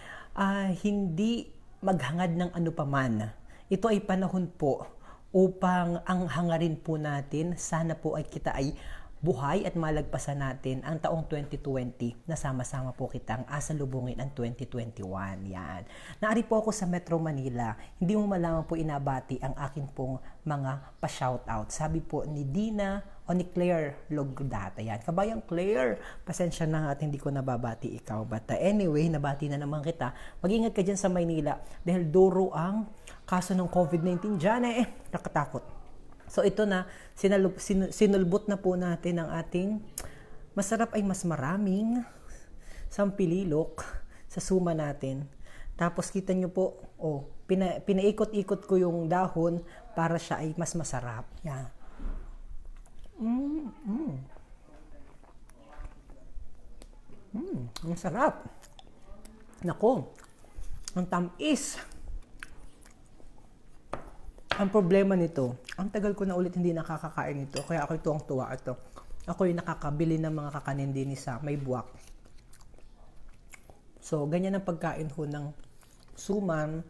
hindi maghangad ng ano paman. Ito ay panahon po upang ang hangarin po natin, sana po ay kita ay buhay at malagpasan natin ang taong 2020 na sama-sama po kitang asalubungin ang 2021. Yan. Naari po ako sa Metro Manila. Hindi mo malaman po inabati ang akin pong mga pa-shoutout. Sabi po ni Dina o ni Claire Logdata. Yan. Kabayang Claire, pasensya na at hindi ko nababati ikaw. But anyway, nabati na naman kita. Mag-ingat ka dyan sa Maynila dahil duro ang kaso ng COVID-19 dyan nakatakot. So ito na, sinulbot na po natin ang ating masarap ay mas maraming sampililok sa suma natin. Tapos kita nyo po, pinaikot-ikot ko yung dahon para siya ay mas masarap. Yan. Ang sarap. Nako, ang tamis. Ang problema nito, ang tagal ko na ulit hindi nakakakain nito, kaya ako'y tuwang-tuwa ito. Ako'y nakakabili ng mga kakanin din sa may buwak. So, ganyan ang pagkain ho ng suman.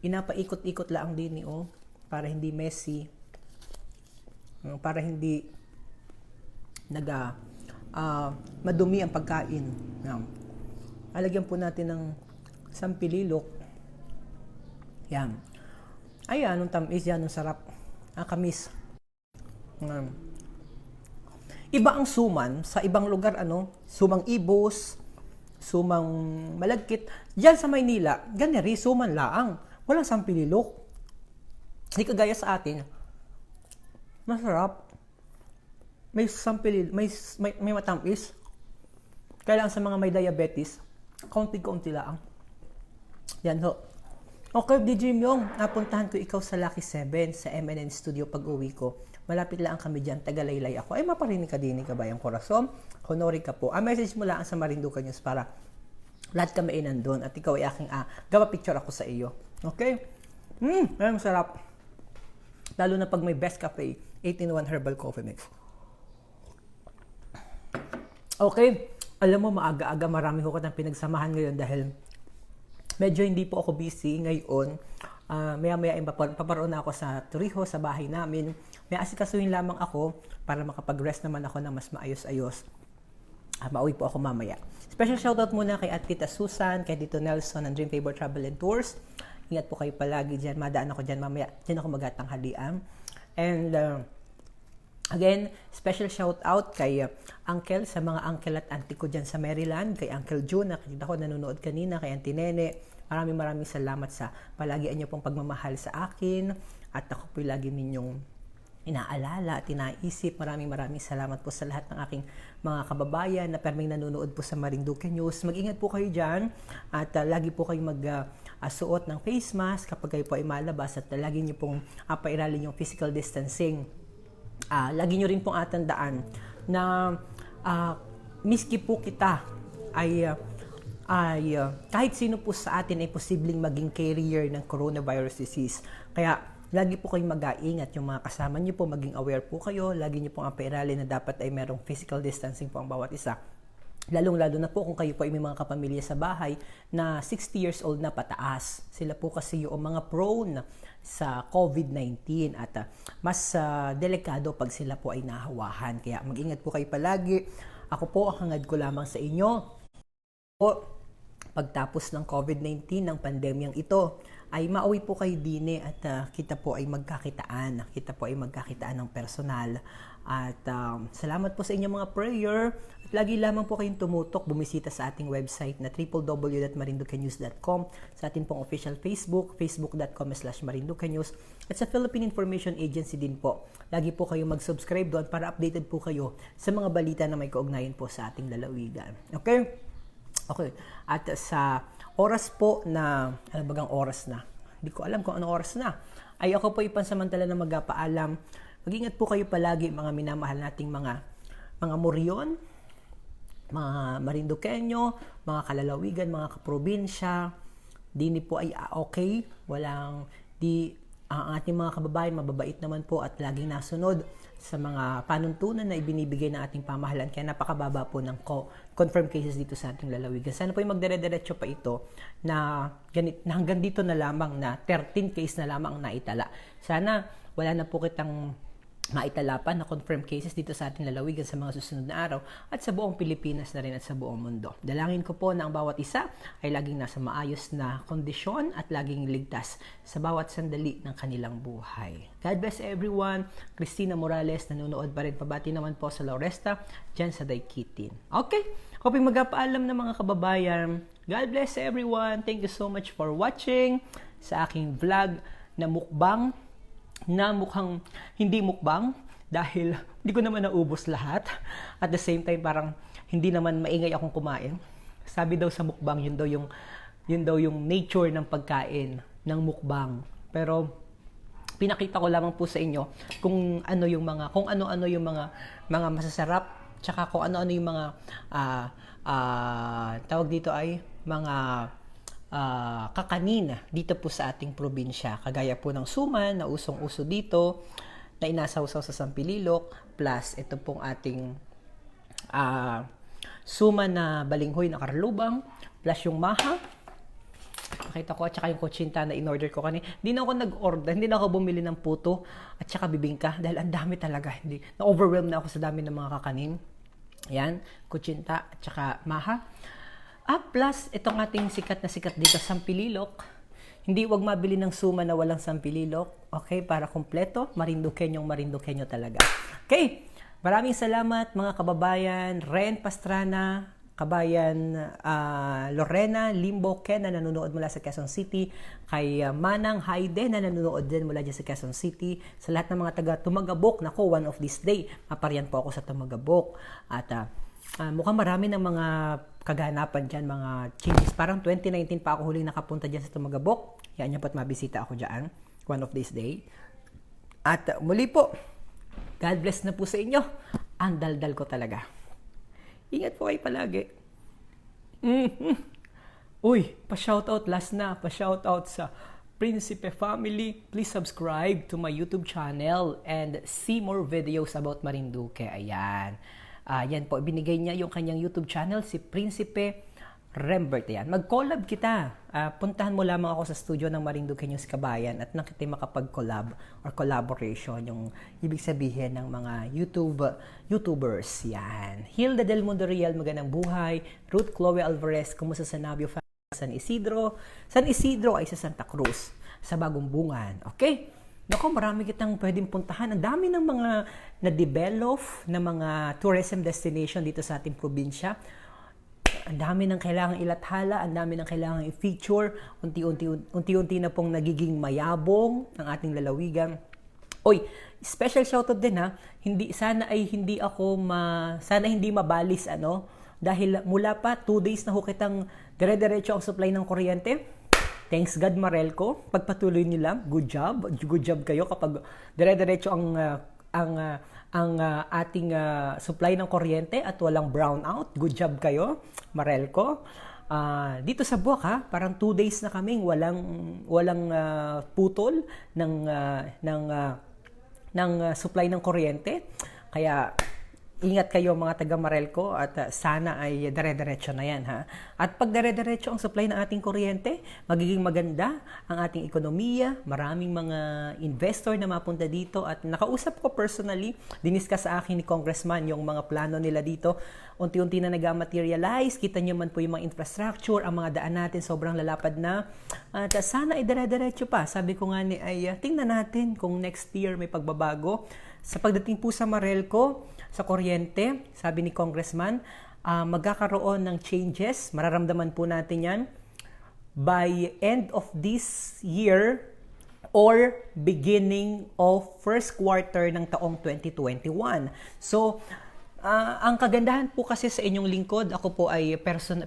Inapaikot-ikot lang din para hindi messy. Para hindi madumi ang pagkain. Alagyan po natin ng sampililok. Yan. Ayan, ang tamis yan, ang sarap. Ang kamis. Iba ang suman sa ibang lugar, sumang ibos, sumang malagkit. Diyan sa Maynila, ganyan suman laang. Walang sampililok. Hindi kagaya sa atin. Masarap. May sampililok, may matamis. Kaya lang sa mga may diabetes, kaunti-kaunti laang. Yan ho. Okay, DJ Myong, napuntahan ko ikaw sa Lucky 7 sa MNN Studio pag-uwi ko. Malapit lang kami dyan, taga-laylay ako. Ay, maparinig ka din, kabayang korason. Honori ka po. Message mo lang sa Marinduque News para lahat kami ay nandun at ikaw ay aking gawa picture ako sa iyo. Okay? Ang sarap. Lalo na pag may Best Cafe, 18-1 Herbal Coffee Mix. Okay, alam mo, maaga-aga marami ko katang pinagsamahan ngayon dahil medyo hindi po ako busy ngayon. Maya-maya paparoon na ako sa Torrijos, sa bahay namin. May asikasuhin lamang ako para makapag-rest naman ako ng mas maayos-ayos. Mauwi po ako mamaya. Special shoutout muna kay Tita Susan, kay Dito Nelson ng Dream Favor Travel and Tours. Ingat po kayo palagi dyan. Madaan ako dyan mamaya. Dyan ako magatanghalian. And again, special shout out kay Uncle, sa mga uncle at auntie ko dyan sa Maryland, kay Uncle June, nakikita ko nanonood kanina, kay Auntie Nene. Maraming salamat sa palagian niyo pong pagmamahal sa akin at ako po'y lagi ninyong inaalala at inaisip. Maraming salamat po sa lahat ng aking mga kababayan na perming nanonood po sa Marinduque News. Mag-ingat po kayo dyan at lagi po kayo suot ng face mask kapag kayo po ay malabas at lagi nyo pong pairalin yung physical distancing. Lagi nyo rin pong atandaan na miski po kita ay kahit sino po sa atin ay posibleng maging carrier ng coronavirus disease. Kaya lagi po kayong mag-aingat, yung mga kasama niyo po, maging aware po kayo, lagi niyo pong pairalin na dapat ay merong physical distancing po ang bawat isa. Lalong-lalo na po kung kayo po ay may mga kapamilya sa bahay na 60 years old na pataas. Sila po kasi yung mga prone sa COVID-19 at mas delikado pag sila po ay nahawahan. Kaya mag-ingat po kayo palagi. Ako po, ang hangad ko lamang sa inyo po, pagtapos ng COVID-19, ng pandemyang ito, ay mauwi po kayo dine at kita po ay magkakitaan. Kita po ay magkakitaan ng personal. At salamat po sa inyong mga prayer. At lagi lamang po kayong tumutok, bumisita sa ating website na www.marinduquenews.com, sa ating pong official Facebook, facebook.com/marinduquenews, at sa Philippine Information Agency din po. Lagi po kayong mag-subscribe doon para updated po kayo sa mga balita na may kaugnayan po sa ating lalawigan. Okay? At sa oras po na, ano bagang oras na? Hindi ko alam kung ano oras na. Ay ako po ipansamantala na magpaalam. Mag-ingat po kayo palagi mga minamahal nating mga Morion, mga Marinduqueño, mga kalalawigan, mga kaprobinsya. Dini po ay okay. Ang ating mga kababayan, mababait naman po at laging nasunod sa mga panuntunan na ibinibigay ng ating pamahalaan. Kaya napakababa po ng confirmed cases dito sa ating lalawigan. Sana po yung magdire-diretso pa ito na hanggang dito na lamang na 13 case na lamang ang naitala. Sana wala na po kitang maitalapan na confirmed cases dito sa ating lalawigan sa mga susunod na araw at sa buong Pilipinas na rin at sa buong mundo. Dalangin ko po na ang bawat isa ay laging nasa maayos na kondisyon at laging ligtas sa bawat sandali ng kanilang buhay. God bless everyone. Cristina Morales, nanonood pa rin. Pabati naman po sa Loresta, dyan sa Daikitin. Okay, hoping magpaalam na mga kababayan. God bless everyone. Thank you so much for watching sa aking vlog na mukbang, na mukhang hindi mukbang dahil hindi ko naman naubos lahat. At the same time, parang hindi naman maingay akong kumain. Sabi daw sa mukbang, yun daw yung nature ng pagkain ng mukbang. Pero pinakita ko lamang po sa inyo kung ano yung mga masasarap, tsaka kung ano yung mga tawag dito ay mga kakanin dito po sa ating probinsya. Kagaya po ng suman na usong-uso dito, na inasawsaw sa sampililok, plus ito pong ating suman na balinghoy na karlubang, plus yung maha. Nakita ko, at saka yung kutsinta na in-order ko kanina. Hindi na ako bumili ng puto at saka bibingka dahil ang dami talaga. Na-overwhelmed na ako sa dami ng mga kakanin. Yan, kutsinta at saka maha. Plus, itong ating sikat dito, sampililok. Hindi, wag mabili ng suma na walang sampililok. Okay, para kumpleto, Marinduqueño talaga. Okay, maraming salamat mga kababayan. Ren Pastrana, kabayan Lorena Limbo Ken na nanonood mula sa Quezon City. Kay Manang Haide na nanonood din mula dyan sa Quezon City. Sa lahat ng mga taga Tumagabok, nako, one of this day, maparian po ako sa Tumagabok. At mukhang marami ng mga kaganapan dyan, mga changes. Parang 2019 pa ako huling nakapunta dyan sa Tumagabok. Yan yan, mabisita ako dyan one of this day. At muli po, God bless na po sa inyo. Ang daldal ko talaga. Ingat po kayo palagi. Uy, pa-shoutout last na. Pa-shoutout sa Principe family. Please subscribe to my YouTube channel and see more videos about Marinduque. Ayan. Yan po, binigay niya yung kanyang YouTube channel, si Principe Rembert. Yan. Mag-collab kita. Puntahan mo lamang ako sa studio ng Marinduque News Kabayan at nang kita makapag-collab or collaboration, yung ibig sabihin ng mga YouTubers. Yan. Hilda Del Mundo Real, magandang buhay. Ruth Chloe Alvarez, kumusta sa Navio San Isidro? San Isidro ay sa Santa Cruz, sa Bagong Bungan. Okay? Naku, marami kitang pwedeng puntahan. Ang dami ng mga na-develop na mga tourism destination dito sa ating probinsya. Ang dami ng kailangang ilathala, ang dami ng kailangang i-feature. Unti-unti na pong nagiging mayabong ng ating lalawigan. Oy, special shoutout din ha. Sana hindi mabalis dahil mula pa 2 days na ho kitang dire-diretso ang supply ng kuryente. Thanks God, Marelco. Pagpatuloy niyo lang. Good job. Good job kayo kapag dire-diretso ang ating supply ng kuryente at walang brownout. Good job kayo, Marelco. Dito sa Buwak parang 2 days na kaming walang putol ng supply ng kuryente. Kaya ingat kayo mga taga Marelco at sana ay dire-diretso na yan ha. At pag dire-diretso ang supply ng ating kuryente, magiging maganda ang ating ekonomiya, maraming mga investor na mapunta dito at nakausap ko personally, diniscuss sa akin ni Congressman yung mga plano nila dito. Unti-unti na nag-materialize, kita nyo man po yung mga infrastructure, ang mga daan natin sobrang lalapad na at sana ay dire-diretso pa. Sabi ko nga tingnan natin kung next year may pagbabago. Sa pagdating po sa Marelco, sa kuryente, sabi ni Congressman, magkakaroon ng changes. Mararamdaman po natin yan by end of this year or beginning of first quarter ng taong 2021. So, ang kagandahan po kasi sa inyong lingkod, ako po ay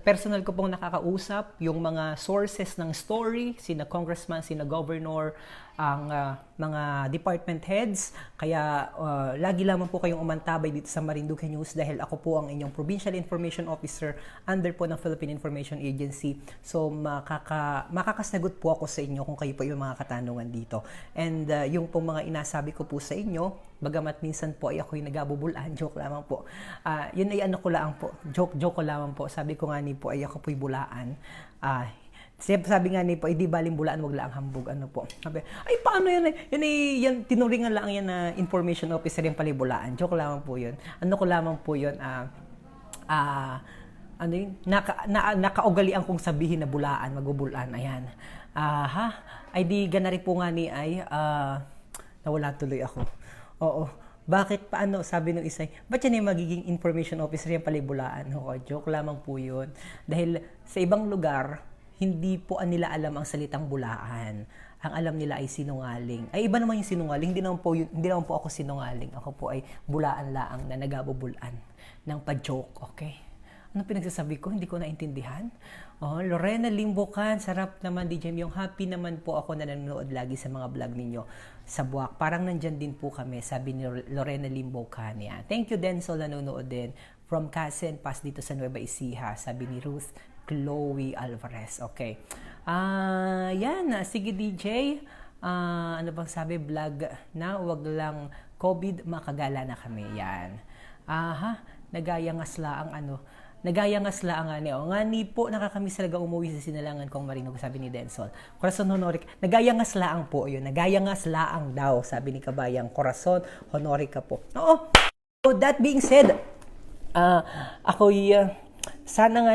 personal ko pong nakakausap yung mga sources ng story, sina Congressman, sina Governor, ang mga department heads. Kaya lagi lamang po kayong umantabay dito sa Marinduque News dahil ako po ang inyong Provincial Information Officer under po ng Philippine Information Agency. So makakasagot po ako sa inyo kung kayo po yung mga katanungan dito. And yung pong mga inasabi ko po sa inyo, bagamat minsan po ay ako'y nagabubulaan, joke lamang po. Yun ay ko lang po, joke ko lamang po. Sabi ko nga po ay ako po'y bulaan. Sabi nga po, di baling bulaan, wag lang hambog. Po. Sabi, ay paano yan? Yan tinuringan lang yan na information officer yung palibulaan. Joke lamang po yun. Ko lamang po yun, nakaugalian kong sabihin na bulaan, magubulaan. Ayan. Ay di ganari po nga nawala tuloy ako. Oo. Bakit paano? Sabi ng isa, ba't yan yung magiging information officer yung palibulaan? Joke lamang po yun. Dahil sa ibang lugar, hindi po nila alam ang salitang bulaan. Ang alam nila ay sinungaling. Ay iba naman yung sinungaling, hindi naman po ako sinungaling. Ako po ay bulaan laang na nagabubulaan ng pa-joke, okay? Ano pinagsasabi ko? Hindi ko naintindihan. Lorena Limbocan, sarap naman DJ. Yung happy naman po ako na nanonood lagi sa mga vlog ninyo sa Buwak. Parang nandyan din po kami, sabi ni Lorena Limbocan. Yan. Thank you, Denzel, nanonood din. From Kasen, pas dito sa Nueva Ecija, sabi ni Ruth Chloe Alvarez. Okay. Yan. Sige, DJ. Ano bang sabi? Vlog na. Wag lang COVID. Makagala na kami. Yan. Nagayangas laang Nagayangas laang Ngani po, nakakamiss talaga umuwi sa Sinalangan kong Marinduque, sabi ni Denzel. Corazon Honorica. Nagayangas laang po yun. Nagayangas laang daw, sabi ni Kabayang. Corazon Honorica po. Oo. So, that being said, ako'y sana nga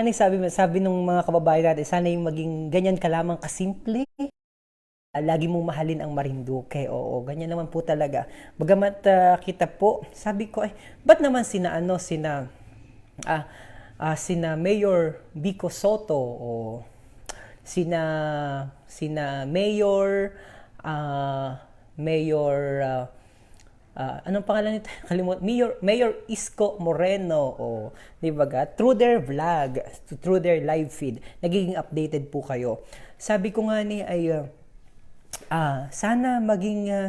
sabi ng mga kababayan natin, sana yung maging ganyan ka lamang kasimple. Lagi mong mahalin ang Marinduque. Oo, ganyan naman po talaga. Bagamat kita po, sabi ko, ba't naman sina Mayor Vico Soto o sina Mayor anong pangalan nito? Mayor Isko Moreno di ba ga? Through their vlog, through their live feed, nagiging updated po kayo. Sabi ko nga sana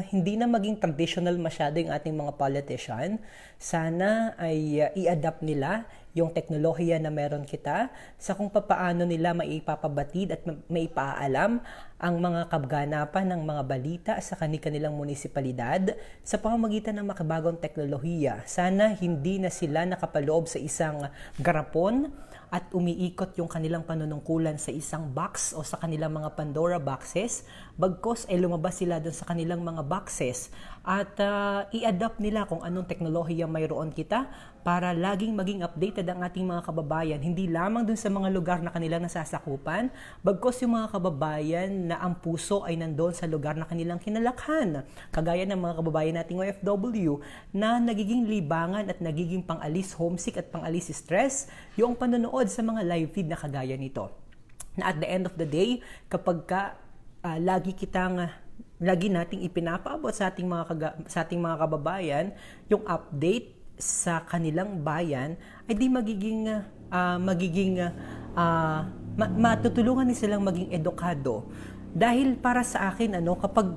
hindi na maging traditional masyado yung ating mga politician. Sana ay i-adapt nila yung teknolohiya na meron kita sa kung paano nila maipapabatid at maipaalam ang mga kabganapan ng mga balita sa kanilang munisipalidad sa pamamagitan ng makabagong teknolohiya. Sana hindi na sila nakapaloob sa isang garapon at umiikot yung kanilang panunungkulan sa isang box o sa kanilang mga Pandora boxes, bagkos lumabas sila doon sa kanilang mga boxes at i-adapt nila kung anong teknolohiya mayroon kita para laging maging updated ang ating mga kababayan, hindi lamang doon sa mga lugar na kanilang nasasakupan, bagkos yung mga kababayan na ang puso ay nandoon sa lugar na kanilang kinalakhan, kagaya ng mga kababayan nating OFW na nagiging libangan at nagiging pang-alis homesick at pang-alis stress yung panonood sa mga live feed na kagaya nito. Na at the end of the day, kapag lagi kitang lagi nating ipinapaabot sa ating mga kababayan yung update sa kanilang bayan, ay di matutulungan din silang maging edukado. Dahil para sa akin, kapag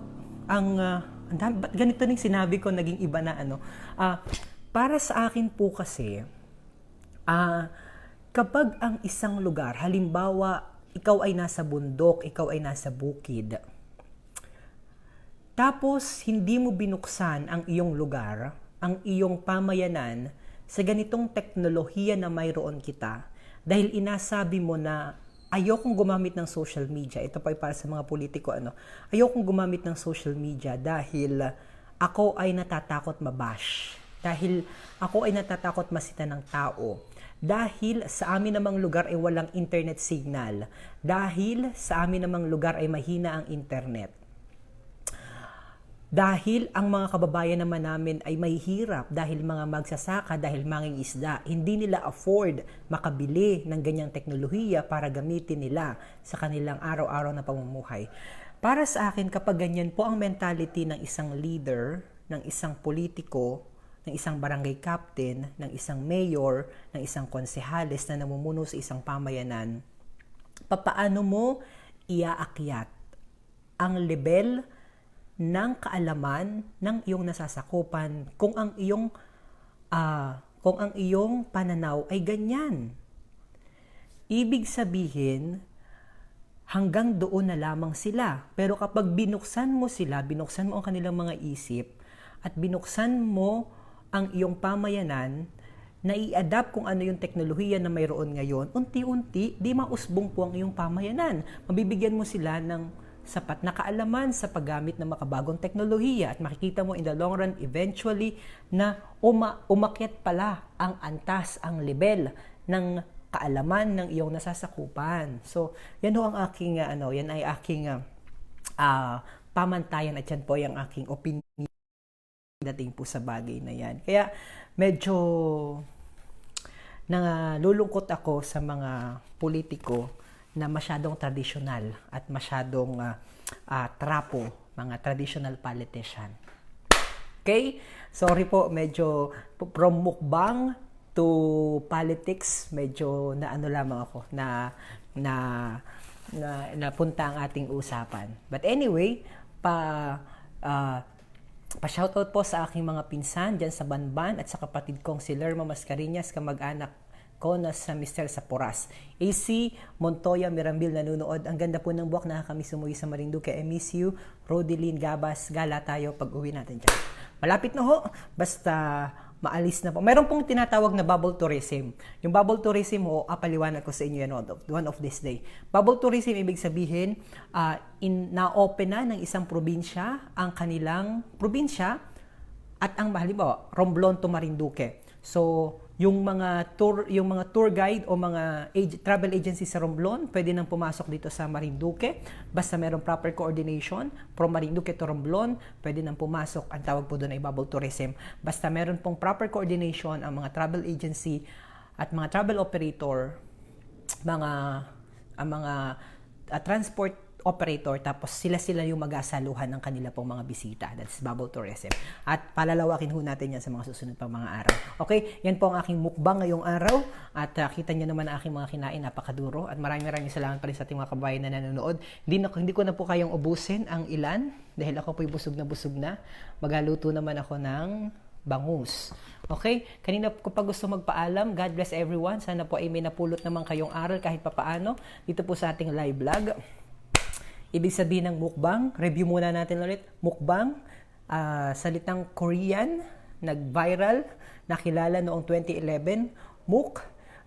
ba't ganito ning sinabi ko, naging iba na, para sa akin po kasi, kapag ang isang lugar, halimbawa, ikaw ay nasa bundok, ikaw ay nasa bukid, tapos hindi mo binuksan ang iyong lugar, ang iyong pamayanan sa ganitong teknolohiya na mayroon kita, dahil inasabi mo na ayokong gumamit ng social media. Ito pa ay para sa mga politiko, ayokong gumamit ng social media dahil ako ay natatakot mabash. Dahil ako ay natatakot masita ng tao. Dahil sa amin namang lugar ay walang internet signal. Dahil sa amin namang lugar ay mahina ang internet. Dahil ang mga kababayan naman namin ay may hirap dahil mga magsasaka, dahil mangingisda, hindi nila afford makabili ng ganyang teknolohiya para gamitin nila sa kanilang araw-araw na pamumuhay. Para sa akin, kapag ganyan po ang mentality ng isang leader, ng isang politiko, ng isang barangay captain, ng isang mayor, ng isang konsehales na namumuno sa isang pamayanan, papaano mo iaakyat ang level ng kaalaman ng iyong nasasakupan kung ang iyong pananaw ay ganyan. Ibig sabihin, hanggang doon na lamang sila. Pero kapag binuksan mo sila, binuksan mo ang kanilang mga isip, at binuksan mo ang iyong pamayanan, na i-adapt kung ano yung teknolohiya na mayroon ngayon, unti-unti, di mausbong po ang iyong pamayanan. Mabibigyan mo sila ng sapat na kaalaman sa paggamit ng makabagong teknolohiya, at makikita mo in the long run eventually na umakyat pala ang antas, ang level ng kaalaman ng iyong nasasakupan. So, yan ho ang aking yan ay aking pamantayan, at yan po yung aking opinion dating po sa bagay na yan. Kaya medyo nalulungkot ako sa mga politiko na masyadong traditional at masyadong trapo, mga traditional politician. Okay? Sorry po, medyo from mukbang to politics, medyo lamang ako na napunta ang ating usapan. But anyway, pa-shoutout po sa aking mga pinsan dyan sa Banban at sa kapatid kong si Lerma Mascareñas, kamag-anak ko na sa Mr. Saporas. AC Montoya Mirambil nanonood. Ang ganda po ng buwak, nakakamiss umuwi sa Marinduque. I miss you. Rodeline Gabas, gala tayo pag uwi natin dyan. Malapit na ho, basta maalis na po. Meron pong tinatawag na bubble tourism. Yung bubble tourism ho, paliwanag ko sa inyo yan one of this day. Bubble tourism, ibig sabihin, na-open na ng isang probinsya ang kanilang probinsya, at ang halimbawa, Romblon to Marinduque. So, yung mga tour guide o mga travel agency sa Romblon, pwede nang pumasok dito sa Marinduque. Basta merong proper coordination from Marinduque to Romblon, pwede nang pumasok. Ang tawag po doon ay bubble tourism. Basta meron pong proper coordination ang mga travel agency at mga travel operator, transport operator, tapos sila yung mag-asaluhan ng kanila pong mga bisita. That's bubble tourism. At palalawakin ho natin yan sa mga susunod pang mga araw. Okay? Yan po ang aking mukbang ngayong araw. At kita nyo naman ang aking mga kinain, napakaduro. At maraming salamat pa rin sa ating mga kabayan na nanonood. Hindi ko na po kayang ubusin ang ilan dahil ako po'y busog na. Maghaluto naman ako ng bangus. Okay? Kanina ko pa gusto magpaalam. God bless everyone. Sana po ay may napulot naman kayong aral kahit papaano dito po sa ating live vlog. Ibig sabihin ng mukbang, review muna natin ulit. Mukbang, salitang Korean, nag-viral, nakilala noong 2011. Muk,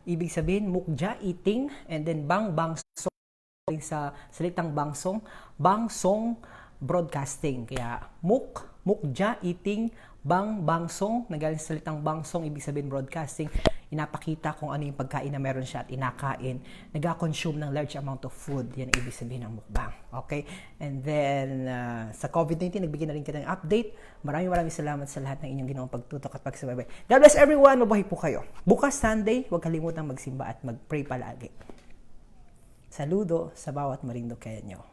ibig sabihin mukja, eating, and then bangsong, sa salitang bangsong broadcasting. Kaya mukja, eating, bangsong, nagaling sa salitang bangsong, ibig sabihin broadcasting. Inapakita kung ano yung pagkain na meron siya at inakain. Nag-consume ng large amount of food. Yan ang ibig sabihin ng mukbang. Okay? And then, sa COVID-19, nagbigay na rin kita ng update. Maraming salamat sa lahat ng inyong ginawang pagtutok at pagsubaybay. God bless everyone. Mabuhay po kayo. Bukas Sunday, huwag kalimutang magsimba at mag-pray palagi. Saludo sa bawat Marinduqueño.